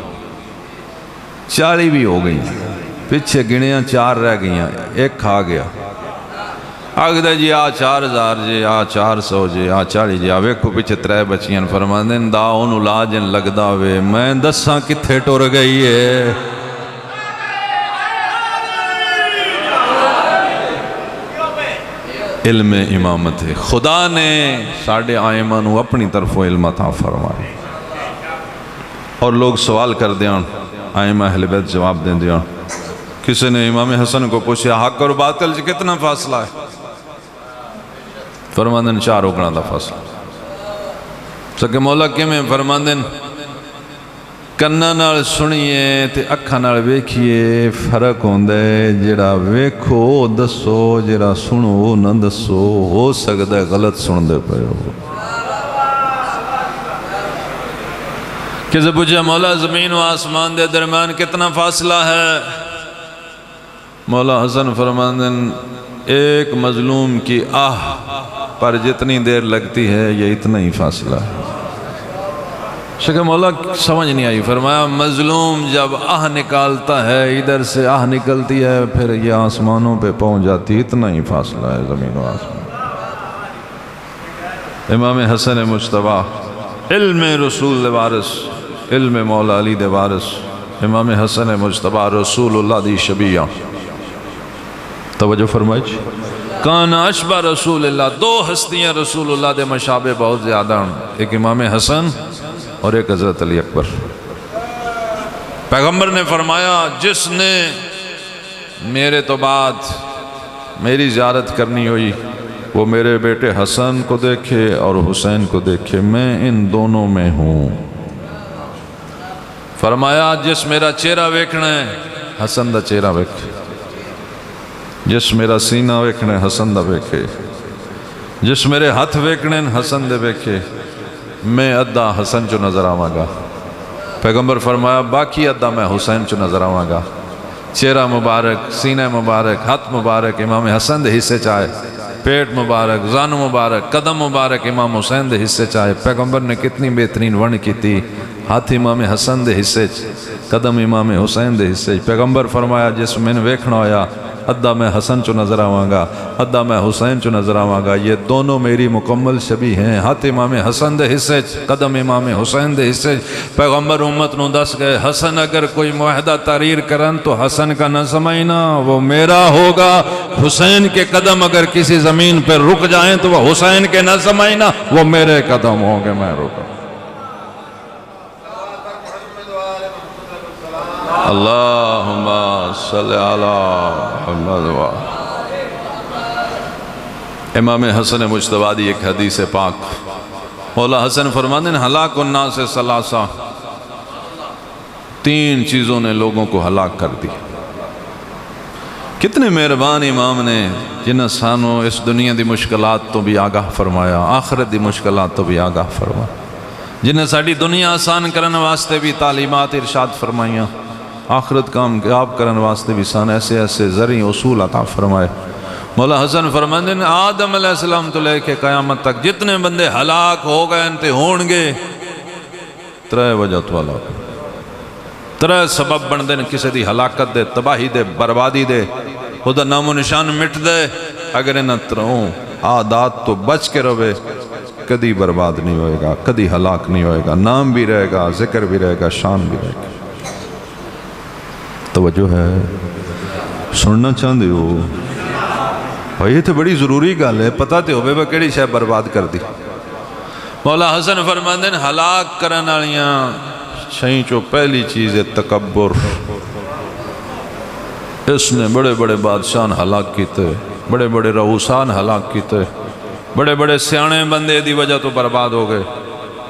40 بھی ہو گئیاں، پیچھے گنیاں 4 رہ گئیاں، ایک کھا گیا۔ آگدہ جی 4000 جی 400 جی 40 جی ویکھو پیچھے 3 بچیاں فرماندے دا انہوں لاجن لگدا وے میں دساں کتھے ٹر گئی ہے۔ علم امامت ہے، خدا نے ساڑھے آئمہ نو اپنی طرف علم عطا فرمائے، اور لوگ سوال کر دیاں آئمہ اہل بیت جواب دیں دیاں۔ کسی نے امام حسن کو پوچھا حق اور باطل سے کتنا فاصلہ ہے؟ فرماندن 4 اکڑاں دا فاصلہ۔ سکے مولا کے میں فرماندن کناں نال سنیے تے اکھاں نال ویکھیے فرق ہوندے، جڑا ویکھو دسو جڑا سنو نہ دسو، ہو سکتا ہے غلط سن دے پئے ہو۔ کسی پوچھا مولا زمین و آسمان دے درمیان کتنا فاصلہ ہے؟ مولا حسن فرماندن ایک مظلوم کی آہ پر جتنی دیر لگتی ہے یہ اتنا ہی فاصلہ ہے۔ شکر مولا سمجھ نہیں آئی، فرمایا مظلوم جب آہ نکالتا ہے ادھر سے آہ نکلتی ہے پھر یہ آسمانوں پہ پہنچ جاتی، اتنا ہی فاصلہ ہے زمین و آسمان۔ امام حسن مجتبیٰ علم رسول دے وارث، علم مولا علی دے وارث، امام حسن مجتبیٰ رسول اللہ دی شبیہ، توجہ فرمائیے۔ کان اشبہ رسول اللہ، 2 ہستیاں رسول اللہ دے مشابہ بہت زیادہ ہیں، ایک امام حسن اور ایک حضرت علی اکبر۔ پیغمبر نے فرمایا جس نے میرے تو بعد میری زیارت کرنی ہوئی وہ میرے بیٹے حسن کو دیکھے اور حسین کو دیکھے، میں ان دونوں میں ہوں۔ فرمایا جس میرا چہرہ ویکھنا ہے حسن دا چہرہ ویکھے، جس میرا سینہ ویکھنے حسن دا ویکھے، جس میرے ہاتھ ویکھنے حسن دے ویکھے، میں ادھا حسن چو نظر آواں گا۔ پیغمبر فرمایا باقی ادھا میں حسین چو نظر آواں گا۔ چہرہ مبارک، سینہ مبارک، ہاتھ مبارک امام حسن دے حصے چاہے، پیٹ مبارک، زان مبارک، قدم مبارک امام حسین دے حصے چاہے. پیغمبر نے کتنی بہترین ون کی تھی. ہاتھ امام حسن دے حصے قدم امام حسین دے حصے. پیغمبر فرمایا جس میں ویکھنا ہویا ادھا میں حسن چو نظر آواں گا، ادھا میں حسین چو نظر آواں گا. یہ دونوں میری مکمل شبیہ ہیں. ہاتھ امام حسن دے حصے قدم امام حسین دے حصے. پیغمبر امت نو دس گئے حسن اگر کوئی معاہدہ تحریر کرن تو حسن کا نہ سمجھنا، وہ میرا ہوگا. حسین کے قدم اگر کسی زمین پر رک جائیں تو وہ حسین کے نہ سمجھنا، وہ میرے قدم ہوں گے، میں رکا. اللہم صلی علی محمد. امام حسن مجتبی ایک حدیث پاک مولا حسن فرماتے ہیں ہلاک الناس ثلاثہ، تین چیزوں نے لوگوں کو ہلاک کر دی. کتنے مہربان امام نے جنہیں سانوں اس دنیا دی مشکلات تو بھی آگاہ فرمایا، آخرت دی مشکلات تو بھی آگاہ فرمایا، جنہیں ساڑی دنیا آسان کرنے واسطے بھی تعلیمات ارشاد فرمائیاں، آخرت کامیاب کرنے واسطے بھی سان ایسے ایسے زرعی اصول عطا فرمائے. مولا حسن فرماتے ہیں آدم علیہ السلام تو لے کے قیامت تک جتنے بندے ہلاک ہو گئے انتے ہون گے ترے وجہ تو ہلاک، ترے سبب بن دے کسی دی ہلاکت دے، تباہی دے، بربادی دے، خدا نام و نشان مٹ دے. اگر انہاں تروں عادات تو بچ کے روے کدی برباد نہیں ہوئے گا، کدی ہلاک نہیں ہوئے گا. نام بھی رہے گا، ذکر بھی رہے گا، شان بھی رہے گا. توجہ ہے، سننا چاہتے ہو بھائی؟ یہ تو بڑی ضروری گل ہے، پتہ تے ہوئے وہ کیڑی شے برباد کر دی. مولا حسن فرماندے ہیں ہلاک کرن والیاں شئیں چو پہلی چیز ہے تکبر. اس نے بڑے بڑے بادشاہ ہلاک کیتے، بڑے بڑے رؤسان ہلاک کیتے، بڑے بڑے سیانے بندے دی وجہ تو برباد ہو گئے.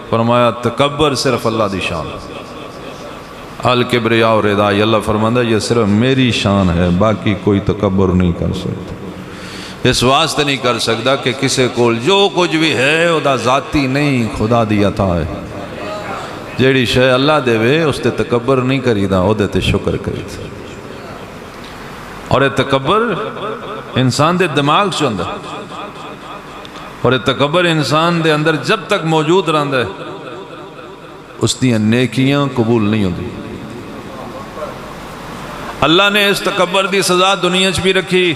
فرمایا تکبر صرف اللہ دی شان، الکبریاء و ردائی. اللہ فرماندہ یہ صرف میری شان ہے، باقی کوئی تکبر نہیں کر سکتا. اس واسطے نہیں کر سکتا کہ کسے کول جو کچھ بھی ہے او دا ذاتی نہیں، خدا دی عطا ہے. جیڑی شے اللہ دے وے اس تے تکبر نہیں کری دا، او دے تے شکر کری دا. اور یہ تکبر انسان دے دماغ سے اندر، اور یہ تکبر انسان دے اندر جب تک موجود رہندا ہے اس دیاں نیکیاں قبول نہیں ہوندی. اللہ نے اس تکبر دی سزا دنیا چ بھی رکھی،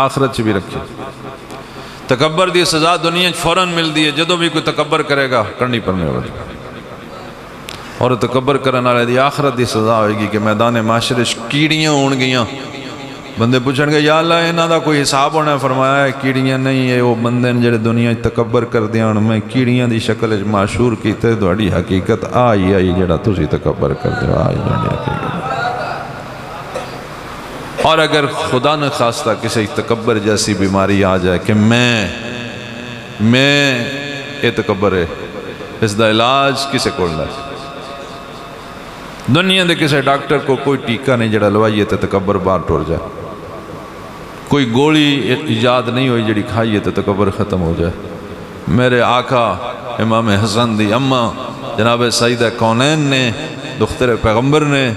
آخرت چ بھی رکھی. تکبر دی سزا دنیا چ فوراً ملتی ہے، جدوں بھی کوئی تکبر کرے گا کرنی پڑنے والی. اور تکبر کرنے والے دی آخرت دی سزا ہوئے گی کہ میدان معاشرے کیڑیاں ہون گیاں. بندے پوچھن گے یا اللہ انہاں دا کوئی حساب ہونا ہے؟ فرمایا ہے کیڑیاں نہیں ہے، وہ بندے جڑے دنیا تکبر کر دیاں میں کیڑیاں دی شکل معشور کیتے. تہاڈی حقیقت آئی جڑا تسی تکبر کر دے آئی جڑی حقیقت. اور اگر خدا نہ خواستہ کسی تکبر جیسی بیماری آ جائے کہ میں یہ تکبر ہے، اس دا علاج کسے کو لے؟ دنیا دے کسی ڈاکٹر کو کوئی ٹیکہ نہیں جڑا لوائیے تے تکبر باہر ٹور جائے. کوئی گولی ایجاد نہیں ہوئی جڑی کھائیے تے تکبر ختم ہو جائے. میرے آقا امام حسن دی اماں جناب سیدہ کونین نے، دختر پیغمبر نے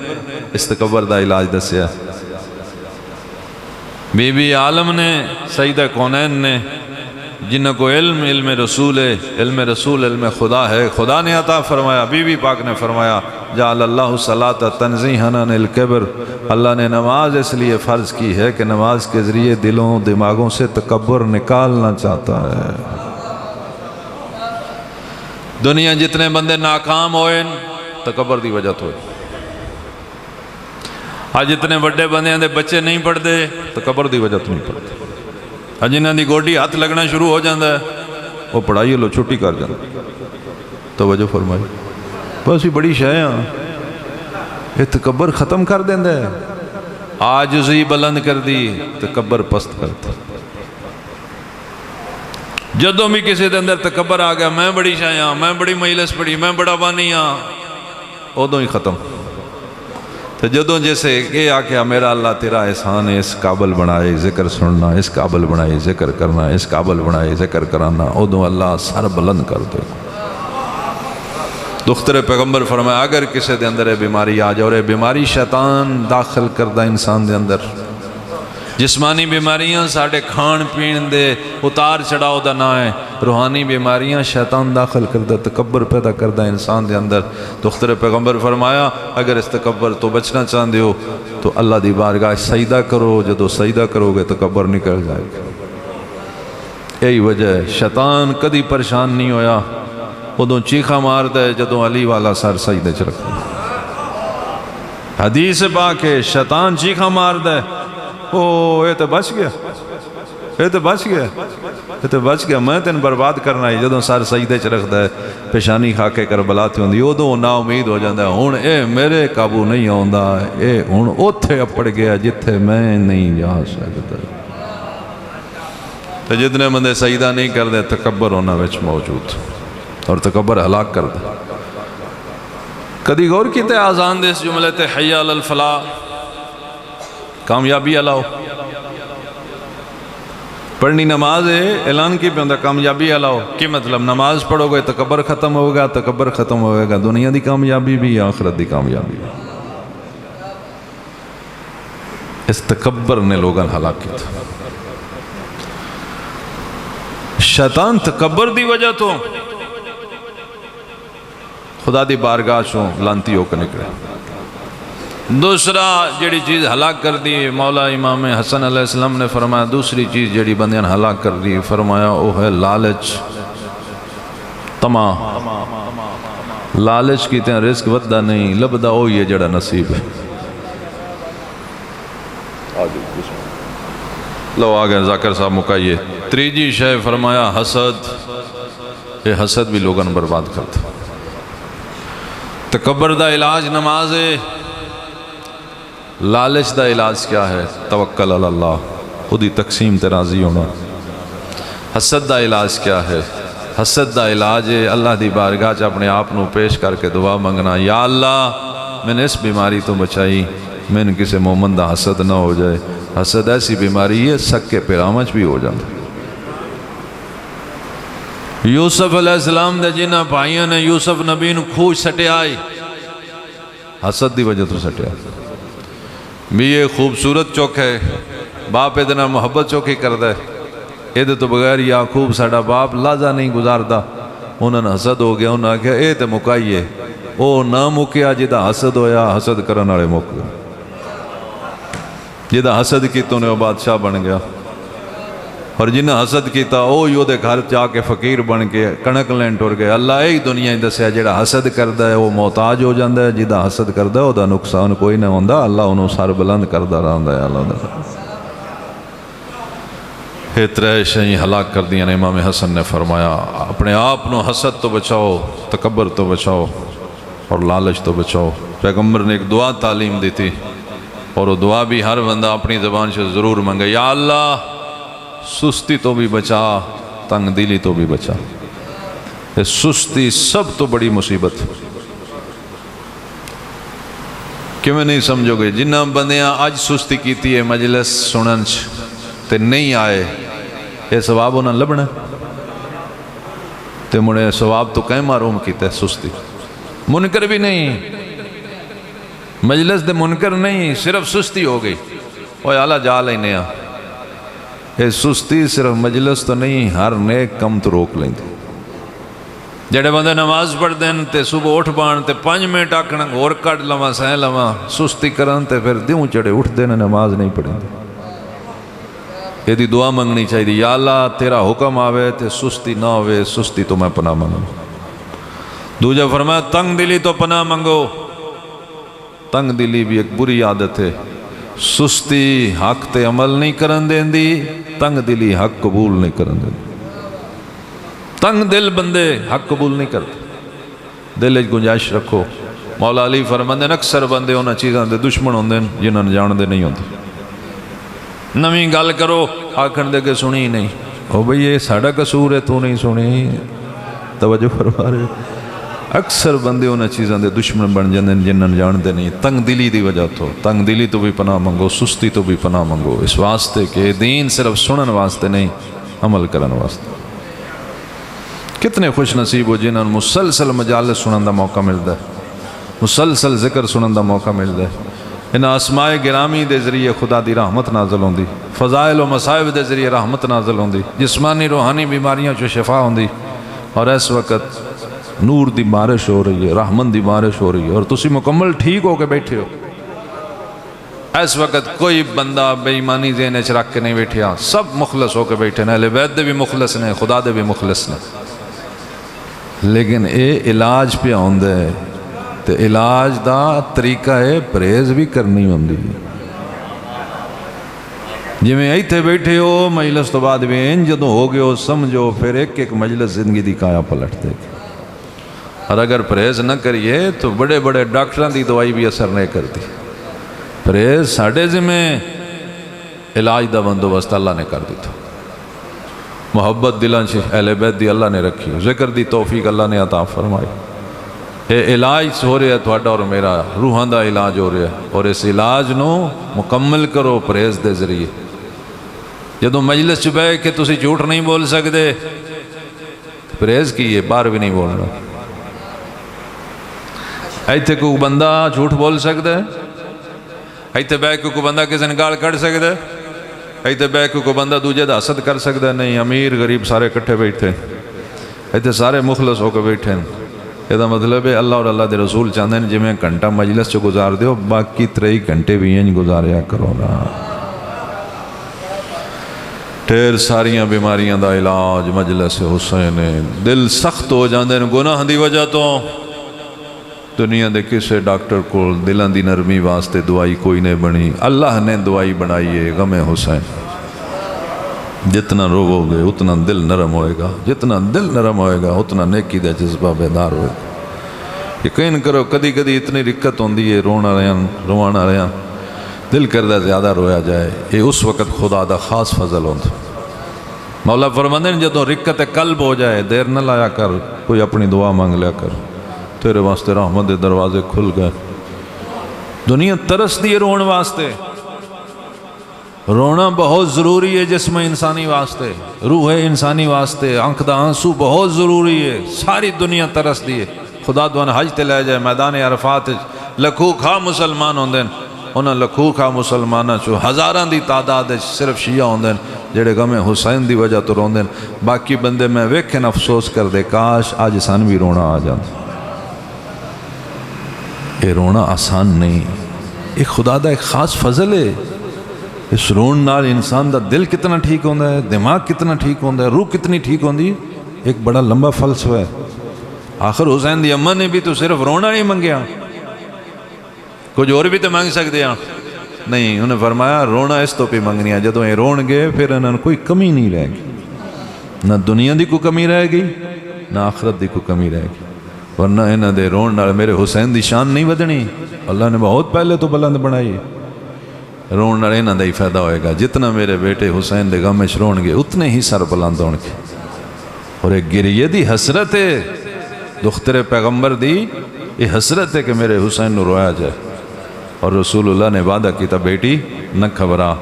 اس تکبر دا علاج دسیا. بی بی عالم نے، سیدہ کونین نے، جنہ کو علم رسول ہے، علم رسول علم خدا ہے، خدا نے عطا فرمایا. بی بی پاک نے فرمایا جعل اللہ صلاۃ تنزیہا عن الکبر، اللہ نے نماز اس لیے فرض کی ہے کہ نماز کے ذریعے دلوں دماغوں سے تکبر نکالنا چاہتا ہے. دنیا جتنے بندے ناکام ہوئے تکبر دی وجہ تو ہوئے. آج اتنے بڑے بندے ہیں دے بچے نہیں پڑھتے تکبر دی وجہ تو نہیں پڑھتے. آج جنہاں دی گوڈی ہاتھ لگنا شروع ہو جاندہ ہے وہ پڑھائی لو چھٹی کر جاندہ. توجہ فرمائی بس یہ بڑی شایاں یہ تکبر ختم کر دیندہ ہے. عاجزی بلند کر دی، تکبر پست کر دی. جدوں بھی کسی دے اندر تکبر آ گیا میں بڑی شایاں، میں بڑی مجلس پڑھی، میں بڑا بانی ہاں، ادوں ہی ختم. تو جدوں جیسے کہ آکھیا میرا اللہ تیرا احسان ہے، اس قابل بنائے ذکر سننا، اس قابل بنائے ذکر کرنا، اس قابل بنائے ذکر کرانا، ادوں اللہ سر بلند کر دے. دختر پیغمبر فرمایا اگر کسی دے اندر بیماری آ جائے اور بیماری شیطان داخل کردہ انسان دے اندر، جسمانی بیماریاں ساڑھے کھان پین دے اتار چڑھاؤ دا نہ ہے، روحانی بیماریاں شیطان داخل کردہ، تکبر پیدا کردہ انسان دے اندر۔ دختر پیغمبر فرمایا اگر اس تکبر تو بچنا چاہتے ہو تو اللہ دی بارگاہ سجدہ کرو، جدو سجدہ کرو گے تکبر نکل جائے گا۔ یہی وجہ ہے شیطان کدی پریشان نہیں ہویا، ادوں چیخا مار دے جدو علی والا سر سجدے چ رکھتا۔ حدیث پاک ہے شیطان چیخا مار دے، او یہ تو بچ گیا، یہ تو بچ گیا، یہ تو بچ گیا، میں تین برباد کرنا ہی۔ جدوں سر سجدے چ رکھتا ہے پیشانی کھا کے کربلا تے ہوندی، ادوں نا امید ہو جاتا ہے ہن اے میرے قابو نہیں آوندا، اے ہن اوتھے اپڑ گیا جتھے میں نہیں جا سکتا۔ تو جتنے بندے سجدہ نہیں کردے تکبر انہاں وچ موجود، اور تکبر ہلاک کر دے۔ کدی غور کیتے آزان دے اس جملے تے حی علی الفلاح، کامیابی علاؤ پڑھنی نماز ہے، اعلان کی پیوندا کامیابی علاؤ کی مطلب نماز پڑھو گے تکبر ختم ہوگا، تکبر ختم ہوگا دنیا دی کامیابی بھی آخرت دی کامیابی بھی۔ اس تکبر نے لوگاں ہلاک کیا تھا۔ شیطان تکبر دی وجہ تو خدا دی بارگاہ چوں لانتی ہو کے نکلے۔ دوسرا جڑی چیز ہلاک کر دی، مولا امام حسن علیہ السلام نے فرمایا دوسری چیز جڑی بندیاں ہلاک کر دی، فرمایا وہ ہے لالچ، طمع۔ لالچ کی تیاں رزق ودہ نہیں، لبدہ ہوئی ہے جڑا نصیب ہے۔ لو آگئے ذاکر صاحب مکائیے۔ تریجی شے فرمایا حسد، یہ حسد بھی لوگاں برباد کرتا۔ تکبر دا علاج نماز ہے، لالچ دا علاج کیا ہے؟ توکل علی اللہ، خودی تقسیم تے راضی ہونا۔ حسد دا علاج کیا ہے؟ حسد دا علاج ہے اللہ دی بارگاہ چ اپنے آپ نو پیش کر کے دعا منگنا، یا اللہ میں نے اس بیماری تو بچائی، میں نے کسی مومن دا حسد نہ ہو جائے۔ حسد ایسی بیماری ہے سکے پیرامچ بھی ہو جاتا۔ یوسف علیہ السلام دے جنہ بھائیوں نے یوسف نبی نو کھوج سٹے آئی، حسد دی وجہ تو سٹے آئی۔ بھی یہ خوبصورت چوک ہے، باپ ادنا محبت چوکی کر دے، ایدے تو بغیر یعقوب ساڑا باپ لازہ نہیں گزاردا۔ انہوں نے حسد ہو گیا، انہوں نے کہا اے تے مکائیے، او نہ مکیا جدہ حسد ہویا، حسد کرن والے مک گئے۔ جدہ حسد کی تو نے وہ بادشاہ بن گیا، اور جنہ حسد کیتا او یو دے گھر جا کے فقیر بن کے کنک لین ٹر گئے۔ اللہ ایک دنیا ہی دسیا جڑا حسد کردا ہے وہ محتاج ہو جاندا ہے، جدہ حسد کردا ہے او دا نقصان کوئی نہ ہوندا، اللہ انہوں سر بلند کردا رہندا ہے۔ اللہ دا یہ ترے شئیں ہلاک کر دیا۔ امام حسن نے فرمایا اپنے آپ نو حسد تو بچاؤ، تکبر تو بچاؤ، اور لالچ تو بچاؤ۔ پیغمبر نے ایک دعا تعلیم دی تھی، اور وہ دعا بھی ہر بندہ اپنی زبان سے ضرور منگے، یا اللہ سستی تو بھی بچا، تنگ دلی تو بھی بچا۔ یہ سستی سب تو بڑی مصیبت، کیوں نہیں سمجھو گے؟ جنہ بندیاں آج سستی کیتی ہے مجلس سننچ تے نہیں آئے، یہ ثواب انہاں لبنا تے مڑے ثواب تو کہیں معروم کیتا ہے سستی۔ منکر بھی نہیں، مجلس دے منکر نہیں، صرف سستی ہو گئی۔ اوہ اللہ جا لینے آ، یہ سستی صرف مجلس تو نہیں، ہر نیک کم تو روک لیں۔ جڑے بندے نماز پڑھ دیں تے صبح اٹھ بان تے 5 منٹ آکھنا اور کٹ لواں سہ لواں، سستی کرن تے پھر دیوں چڑے اٹھ دینا نماز نہیں پڑھیں۔ یہ دی دعا منگنی چاہیے، یا اللہ تیرا حکم آوے تے سستی نہ ہوئے، سستی تو میں پناہ منگوں۔ دوجہ فرمایا تنگ دلی تو پناہ منگو۔ تنگ دلی بھی ایک بری عادت ہے، سستی حق تے عمل نہیں کرن دین دی، تنگ دلی حق قبول نہیں کرن دین دی۔ تنگ دل بندے حق قبول نہیں کرتے، دل ایک گنجائش رکھو۔ مولا علی فرماندے اکثر بندے انہاں چیزاں دے دشمن ہوندے جنہاں نے جان دے نہیں ہوندے۔ نویں گل کرو آکھن دے کہ سنی ہی نہیں، او بھئی یہ ساڑا قصور ہے تو نہیں سنی، توجہ فرما رہے۔ اکثر بندے انہاں چیزاں دے دشمن بن جاندے جنہاں نے جان دے نہیں، تنگ دلی دی وجہ تو۔ تنگ دلی تو بھی پناہ منگو، سستی تو بھی پناہ منگو، اس واسطے کہ دین صرف سنن واسطے نہیں، عمل کرن واسطے۔ کتنے خوش نصیب ہو جنہاں مسلسل مجالس سنن دا موقع ملتا ہے، مسلسل ذکر سنن دا موقع ملتا ہے۔ انہاں اسماء گرامی دے ذریعے خدا دی رحمت نازل ہوندی۔ فضائل و مصائب دے ذریعے رحمت نازل ہوندی، جسمانی روحانی بیماریاں چو شفا ہوندی، اور اس وقت نور دی بارش ہو رہی ہے، رحمت دی بارش ہو رہی ہے، اور تسی مکمل ٹھیک ہو کے بیٹھے ہو۔ اس وقت کوئی بندہ بے ایمانی ذہن وچ رکھ کے نہیں بیٹھیا، سب مخلص ہو کے بیٹھے نے، اہل بیت دے بھی مخلص نے، خدا دے بھی مخلص نے، لیکن اے علاج پہ آندا ہے تے علاج دا طریقہ ہے پرہیز بھی کرنی ہوندی۔ جی میں ایتھے بیٹھے ہو مجلس تو بعد بھی ان جدوں ہو گئے ہو سمجھو پھر ایک ایک مجلس زندگی دی کایا پلٹ دے گی، اور اگر پرہیز نہ کریے تو بڑے بڑے ڈاکٹران دی دوائی بھی اثر نہیں کرتی۔ پرہیز ساڑھے ذمہ، علاج دا بندوبست اللہ نے کر دیتا، محبت دلان سے اہل بیت دی اللہ نے رکھی، ذکر دی توفیق اللہ نے عطا فرمائی، اے علاج ہو رہا ہے تھوڑا اور میرا روحان دا علاج ہو رہا ہے، اور اس علاج نو مکمل کرو پرہیز دے ذریعے۔ جدوں مجلس چ بیٹھ کے تسی جھوٹ نہیں بول سکتے، پرہیز کیے، باہر بھی نہیں بولنا۔ ایتھے کوئی بندہ جھوٹ بول سکتا ہے؟ ایتھے بیٹھ کے کوئی بندہ کسی نے گال کڑ سکتا ہے؟ ایتھے بیٹھ کے کوئی بندہ دوجے دا حسد کر سکتا ہے؟ نہیں، امیر غریب سارے کٹھے بیٹھے، ایتھے سارے مخلص ہو کے بیٹھے ہیں۔ یہ مطلب ہے اللہ اور اللہ دے رسول چاہتے ہیں جی میں گھنٹہ مجلس چ گزار دیو، باقی 3 گھنٹے بھی انج گزاریا کرو نا۔ ڈھیر ساریاں بیماریاں دا علاج مجلس حسین ہے۔ دل سخت ہو جاندے ہیں گناہ دی وجہ تو، دنیا دے کسے ڈاکٹر کو دلان دی نرمی واسطے دوائی کوئی نہیں بنی، اللہ نے دوائی بنائی ہے غم حسین۔ جتنا روو گے اتنا دل نرم ہوئے گا، جتنا دل نرم ہوئے گا اتنا نیکی دا جذبہ بیدار ہوئے گا۔ یقین کرو کدی کدی اتنی رکت ہوندی ہے، روانا رہیاں دل کردہ زیادہ رویا جائے، یہ اس وقت خدا دا خاص فضل ہوندہ۔ مولا فرماندے ہیں جدوں رکت قلب ہو جائے دیر نہ لایا کر، کوئی اپنی دعا مانگ لیا کر، تیرے واسطے رحمت دے دروازے کھل گئے۔ دنیا ترس دی رون واسطے، رونا بہت ضروری ہے جسم انسانی واسطے، روح انسانی واسطے، آنکھ دا آنسو بہت ضروری ہے۔ ساری دنیا ترس دی ہے، خدا دوان حج تے لے جائے میدان عرفات لکھو کھا مسلمان ہوندے ہیں، انہاں لکھو کھا مسلماناں چو ہزاراں دی تعداد صرف شیعہ ہوندے ہیں جڑے غم حسین دی وجہ تو روندے ہیں، باقی بندے میں ویکھن افسوس کر دے کاش آج سان بھی رونا آ جاندے۔ یہ رونا آسان نہیں، یہ خدا دا ایک خاص فضل ہے۔ اس رون نال انسان دا دل کتنا ٹھیک ہوندہ ہے، دماغ کتنا ٹھیک ہوندہ ہے، روح کتنی ٹھیک ہوندی ہے، ایک بڑا لمبا فلسفہ ہے۔ آخر حسین دی اماں نے بھی تو صرف رونا نہیں منگیا، کچھ اور بھی تو مانگ سکتے ہیں، نہیں، انہیں فرمایا رونا اس تو پہ منگنی ہے، جدوں یہ رون گے پھر انہوں کوئی کمی نہیں رہے گی، نہ دنیا دی کوئی کمی رہے گی نہ آخرت دی کوئی کمی رہے گی، ورنہ انہوں دے رون نال میرے حسین دی شان نہیں ودنی، اللہ نے بہت پہلے تو بلند بنائی، رون نال انہوں دا ہی فائدہ ہوئے گا، جتنا میرے بیٹے حسین دے غم وچ رون گے اتنے ہی سر بلند ہون گے۔ اور ایک گریے دی حسرت ہے دختر پیغمبر دی، یہ حسرت ہے کہ میرے حسین نو رویا جائے، اور رسول اللہ نے وعدہ کیتا بیٹی نہ گھبرا،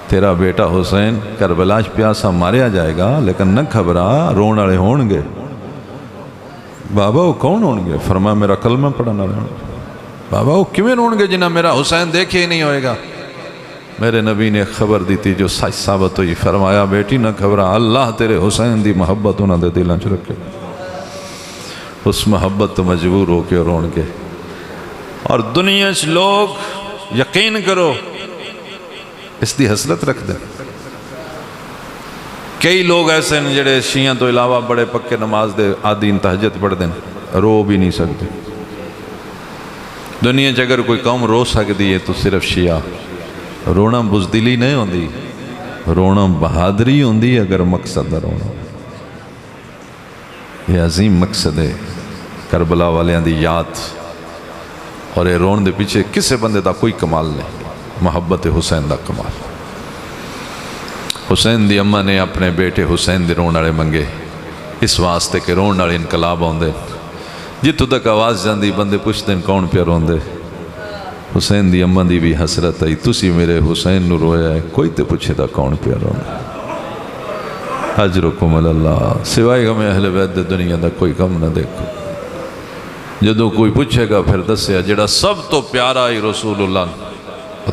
تیرا بیٹا حسین کربلا پیاسا ماریا جائے گا لیکن نہ گھبرا، رون والے ہون گے۔ بابا وہ کون ہون گے؟ فرمایا میرا کلمہ پڑھنا رہے ہوں۔ بابا وہ کیویں رون گے جنہ میرا حسین دیکھے ہی نہیں ہوئے گا؟ میرے نبی نے خبر دی تھی جو سچ ثابت ہوئی، فرمایا بیٹی نہ گھبرا، اللہ تیرے حسین دی محبت انہوں دے دلاں چ رکھے، اس محبت تو مجبور ہو کے رون گے۔ اور دنیا چ لوگ یقین کرو اس دی حسرت رکھ دیں، کئی لوگ ایسے ہیں جڑے شیعہ تو علاوہ بڑے پکے نماز دے عادی تہجد پڑھ دیں، رو بھی نہیں سکتے۔ دنیا چ اگر کوئی قوم رو سکتی ہے تو صرف شیعہ۔ رونا بزدلی نہیں ہوندی، رونا بہادری ہوندی اگر مقصد دا رونا۔ یہ عظیم مقصد ہے کربلا والیاں دی یاد، اور یہ رون دے پیچھے کسے بندے دا کوئی کمال نہیں، محبت حسین دا کمال۔ حسین دی اماں نے اپنے بیٹے حسین دے رون والے منگے اس واسطے کہ رون والے انقلاب ہوندے، جتوں تک آواز جاندی بندے پوچھتے ہیں کون پیا روندے۔ حسین دی اماں دی بھی حسرت آئی، تسی میرے حسین نو رویا ہے، کوئی تے پوچھے دا کون پیا روندے۔ اجرکم اللہ، سوائے غم اہل بیت دے دنیا دا کوئی غم نہ دیکھو۔ جدو کوئی پوچھے گا پھر دسیا جڑا سب تو پیارا ہی رسول اللہ،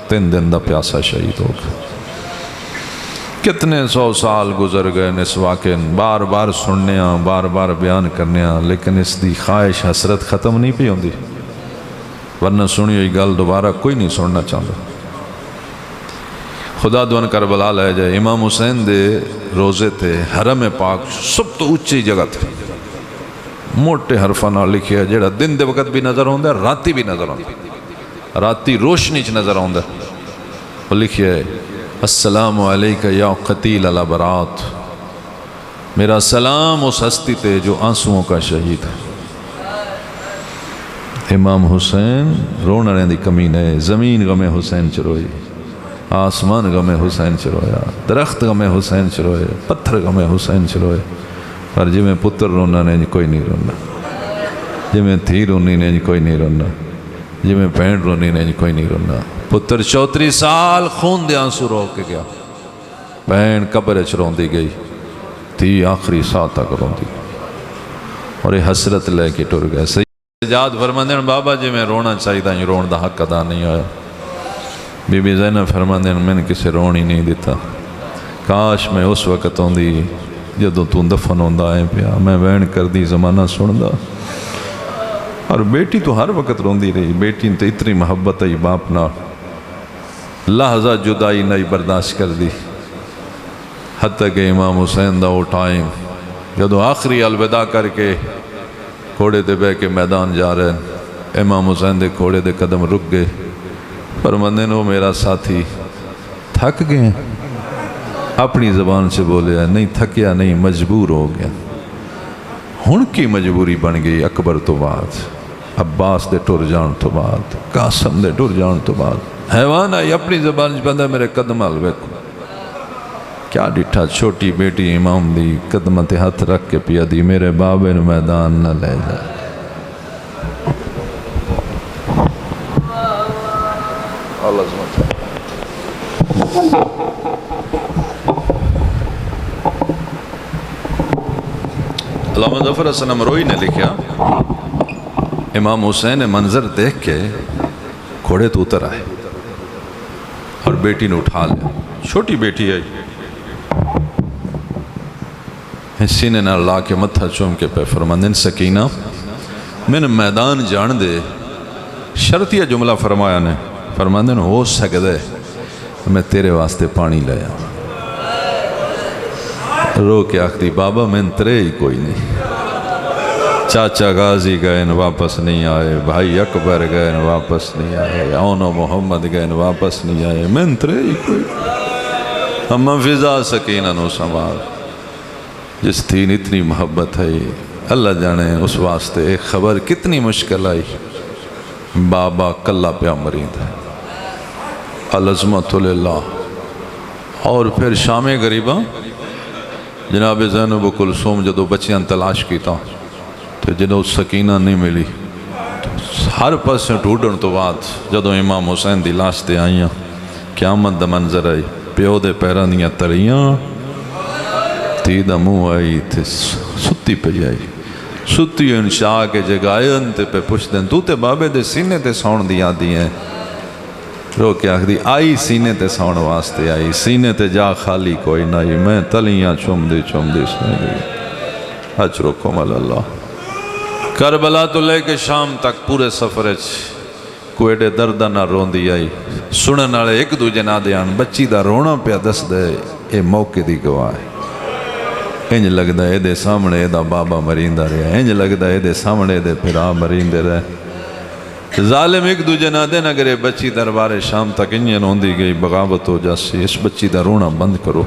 3 دن دا پیاسا شہید ہوگا۔ کتنے سو سال گزر گئے اس واقعے بار بار سننے بار بار بیان کرنے لیکن اس دی خواہش حسرت ختم نہیں پی ہوندی ورنہ سنی ہوئی گل دوبارہ کوئی نہیں سننا چاہتا خدا دون کربلا لے جائے امام حسین دے روزے تھے حرم پاک سب تو اچھی جگہ تھے موٹے حرفاں نال لکھیا ہے جیڑا دن دے وقت بھی نظر آندا ہے راتی بھی نظر آندا ہے راتی روشنی چ نظر آندا ہے وہ لکھیا ہے السلام علیکہ یا قتیل الابرات میرا سلام اس ہستی تے جو آنسوؤں کا شہید ہے امام حسین رونا رہن دی کمی نہیں زمین غم حسین چروئی آسمان غم حسین چرویا درخت غم حسین چروئے پتھر غم حسین چروئے پر جی میں پتر رونا نے کوئی نہیں رونا جی میں تھی رونی نے کوئی نہیں رونا جی میں پینڈ رونی نے کوئی نہیں رونا پتر 34 سال خون دے آنسو رو کے گیا بہن قبر چرون دی گئی تھی آخری ساتھ تک رون دی اور یہ حسرت لے کے ٹر گئے سجاد فرماندے بابا جی میں رونا چاہیے تھا رون دا حق ادا نہیں آیا بی بی زینب فرماندے میں نے کسے رون ہی نہیں دیتا کاش میں اس وقت ہوندی جدو تو دفن ہوندا ہے پیا میں بہن کر دی زمانہ سندا اور بیٹی تو ہر وقت روندی رہی بیٹی نے تو اتنی محبت ہے باپ نہ لحظہ جدائی نہیں برداشت کر دی حتیٰ کہ امام حسین دا وہ ٹائم جدو آخری الوداع کر کے گھوڑے دے بے کے میدان جا رہے ہیں امام حسین دے گھوڑے دے قدم رک گئے فرماندے وہ میرا ساتھی تھک گئے اپنی زبان سے بولے نہیں تھکیا نہیں مجبور ہو گیا ہن کی مجبوری بن گئی اکبر تو بعد عباس دے ٹر جان تو بعد قاسم دے ٹر جان تو بعد حیوان آئی اپنی زبان بندہ میرے قدم آل ویکو کیا ڈٹھا چھوٹی بیٹی امام دی قدم تے ہاتھ رکھ کے پیا دی میرے بابے نے میدان نہ لے جائے علامہ ظفر حسن امروئی نے لکھا امام حسین نے منظر دیکھ کے گھوڑے تو اتر آئے اور بیٹی نے اٹھا لیا چھوٹی بیٹی آئی سینے نہ لا کے متھا چوم کے پہ فرماندے سکینہ میں نے میدان جان دے شرطیہ جملہ فرمایا نے فرماندے ہو سکدے میں تیرے واسطے پانی لے آؤں رو کے آخری بابا میں ترے ہی کوئی نہیں چاچا غازی گئے واپس نہیں آئے بھائی اکبر گئے واپس نہیں آئے اونو محمد گئے واپس نہیں آئے میں ترے ہی کوئی اما فضا سکینہ نو سنبھال جس تین اتنی محبت ہے اللہ جانے اس واسطے ایک خبر کتنی مشکل آئی بابا کلہ پیا مرید ہے العظمت للہ اور پھر شام غریبہ جناب زینب و کلثوم جدو بچیاں تلاش کیتا تو جدو سکینہ نہیں ملی ہر پاس سے ڈھونڈن تو بعد جدو امام حسین دی لاش تے آئیاں قیامت دا منظر آئی پیو دے پیران دیاں تریاں تی دا منہ آئی تے ستی پہ آئی ستی انشاء کے جگائن تے پہ پوچھ دیں تو تے بابے دے سینے تے سون دیا دیئے رو کے آخری آئی سینے تے سون واسطے آئی سینے تے جا خالی کوئی نہیں میں تلیاں چوم دی سنے دی اچھ رکھم اللہ کربلا تو لے کے شام تک پورے سفر کوئی ایڈے دردہ نہ رون دی آئی سنن والے ایک دو جنا دیان بچی دا رونا پیا دس دے اے موقع دی گواہ ہے انج لگدا اے دے سامنے اے دا بابا مریندا رہا انج لگدا اے دے سامنے اے دے پھرا مریندے رہے ظالم ایک دو جنا دے نگرے بچی دربار شام تک انجن ہوندی گئی بغاوت ہو جاسی اس بچی دا رونا بند کرو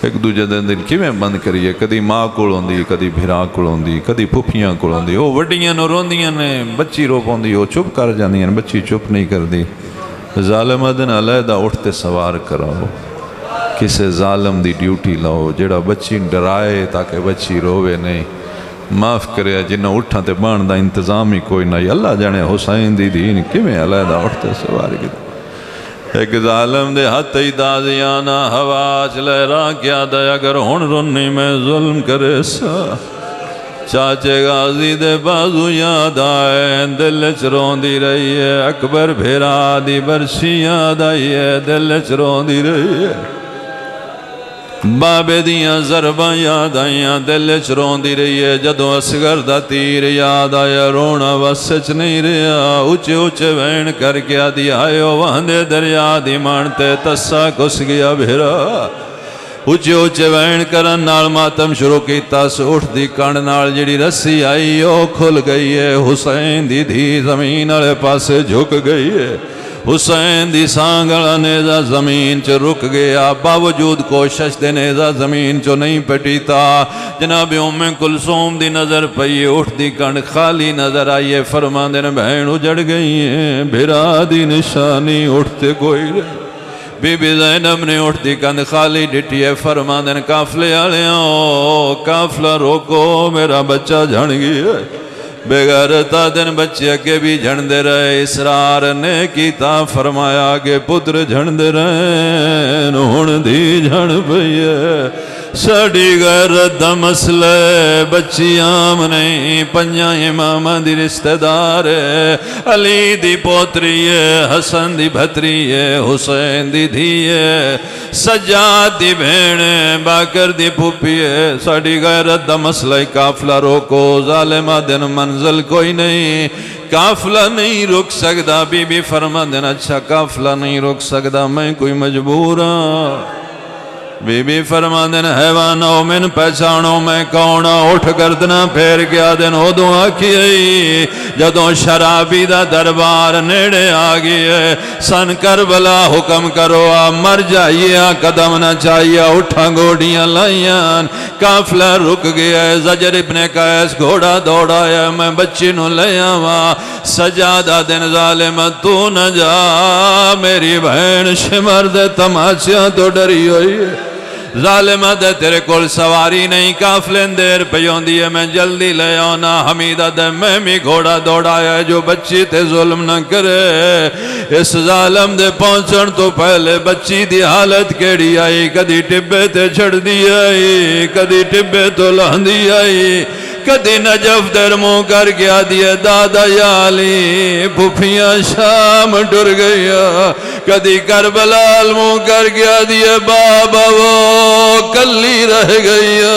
ایک دو جدن دن کی میں بند کریے کدی ماں کول ہوندی کدی بھرا کول ہوندی کدی پھپھیاں کول ہوندی او وڈیاں نو روندیاں نے بچی رو پوندی او چپ کر جاندیاں بچی چپ نہیں کر دی ظالم دن علیحدہ اٹھتے سوار کراؤ کسے ظالم دی ڈیوٹی لاؤ جڑا بچی ڈرائے تاکہ بچی روے نہیں معاف کرے جنہ اٹھا تے بان دا انتظام ہی کوئی نہیں اللہ جانے حسین دی دین کیویں علیحدہ اٹھتے سوار کی ایک ظالم دے ہاتھ ہی دازیانا ہوا چلے راہ کیا دے اگر ہون رونی میں ظلم کرے سا چاچے غازی دے بازو یاد آئے دل چرون دی رہی ہے اکبر بھیرا دی برشی یاد آئی ہے دل چرون دی رہی ہے بابے دیاں ضرباں یاد آئیاں دل چ روندی رہی ہے جدوں اصغر دا تیر یاد آیا رونا وس چ نہیں رہا اچھے اچھے وین کر کے آدھی آئیو وہندے دریا دی مانتے تسا کس گیا بھیرا اچھے اچھے وین کرن نال ماتم شروع کیتا سو اٹھ دی کانڈ نال جڑی رسی آئی او کھل گئی ہے حسین دی دھی زمین والے پاسے جھک گئی ہے حسین دی سانگڑا نیزہ زمین چ رک گیا باوجود کوشش دے نیزہ زمین چو نہیں پٹیتا جناب ام کلثوم دی نظر پئی اٹھ دی کنڈ خالی نظر آئیے فرما دن بہن اجڑ گئی ہیں بھرا دی نشانی اٹھتے کوئی رہے بی بی زینب نے اٹھ دی کند خالی ڈٹی ہے فرما دن کافلے آلے آؤ کافلہ روکو میرا بچہ جھڑ گیا بغیرتا دن بچے اگے بھی جھڑندے رہے اسرار نے کیتا فرمایا کہ پتر جھڑندے رہے ہن دی جھڑ پئی ہے ساڑی غیرت دا مسئلہ بچی عام نہیں پنجاں امامہ دی رشتہ دار ہے علی دی پوتری ہے حسن دی بھتری ہے حسین دی دھی ہے سجاد دی بھین ہے باکر دی پھوپھی ہے ساڑی غیرت دا مسئلہ کافلہ روکو ظالمہ دن منزل کوئی نہیں کافلہ نہیں رک سکتا بی بی فرما دن اچھا کافلہ نہیں رک سکتا میں کوئی مجبور ہوں بی بی فرما دن حیوانوں من پہچانوں میں کونا اٹھ گردنا پھیر گیا دن ادوں آکھی جدوں شرابی دا دربار نیڑے آگئی ہے سن کربلا حکم کرو آ مر جائیے آ قدم نہ چاہیے اٹھا گوڑیاں لائیاں کافلہ رک گیا ہے زجر ابن قیس گھوڑا دوڑا ہے میں بچی نو لے آواں سجادہ دن ظالم تو نہ جا میری بہن شمر دے تماشیاں تو ڈری ہوئی ہے ظالمہ دے تیرے کول سواری نہیں کافلیں دیر پیون دیئے میں جلدی لے آنا حمیدہ دے میں بھی گھوڑا دوڑایا جو بچی تے ظلم نہ کرے اس ظالم دے پہنچن تو پہلے بچی دی حالت کیڑی آئی کدی ٹبے تے چھڑ دی آئی کدی ٹبے تو لہندی آئی کدی نجف در مو کر گیا دیئے دادا یالی پھوپھیاں شام ڈر گیا کدی کربلال مو کر گیا دیئے بابا وہ کلی رہ گیا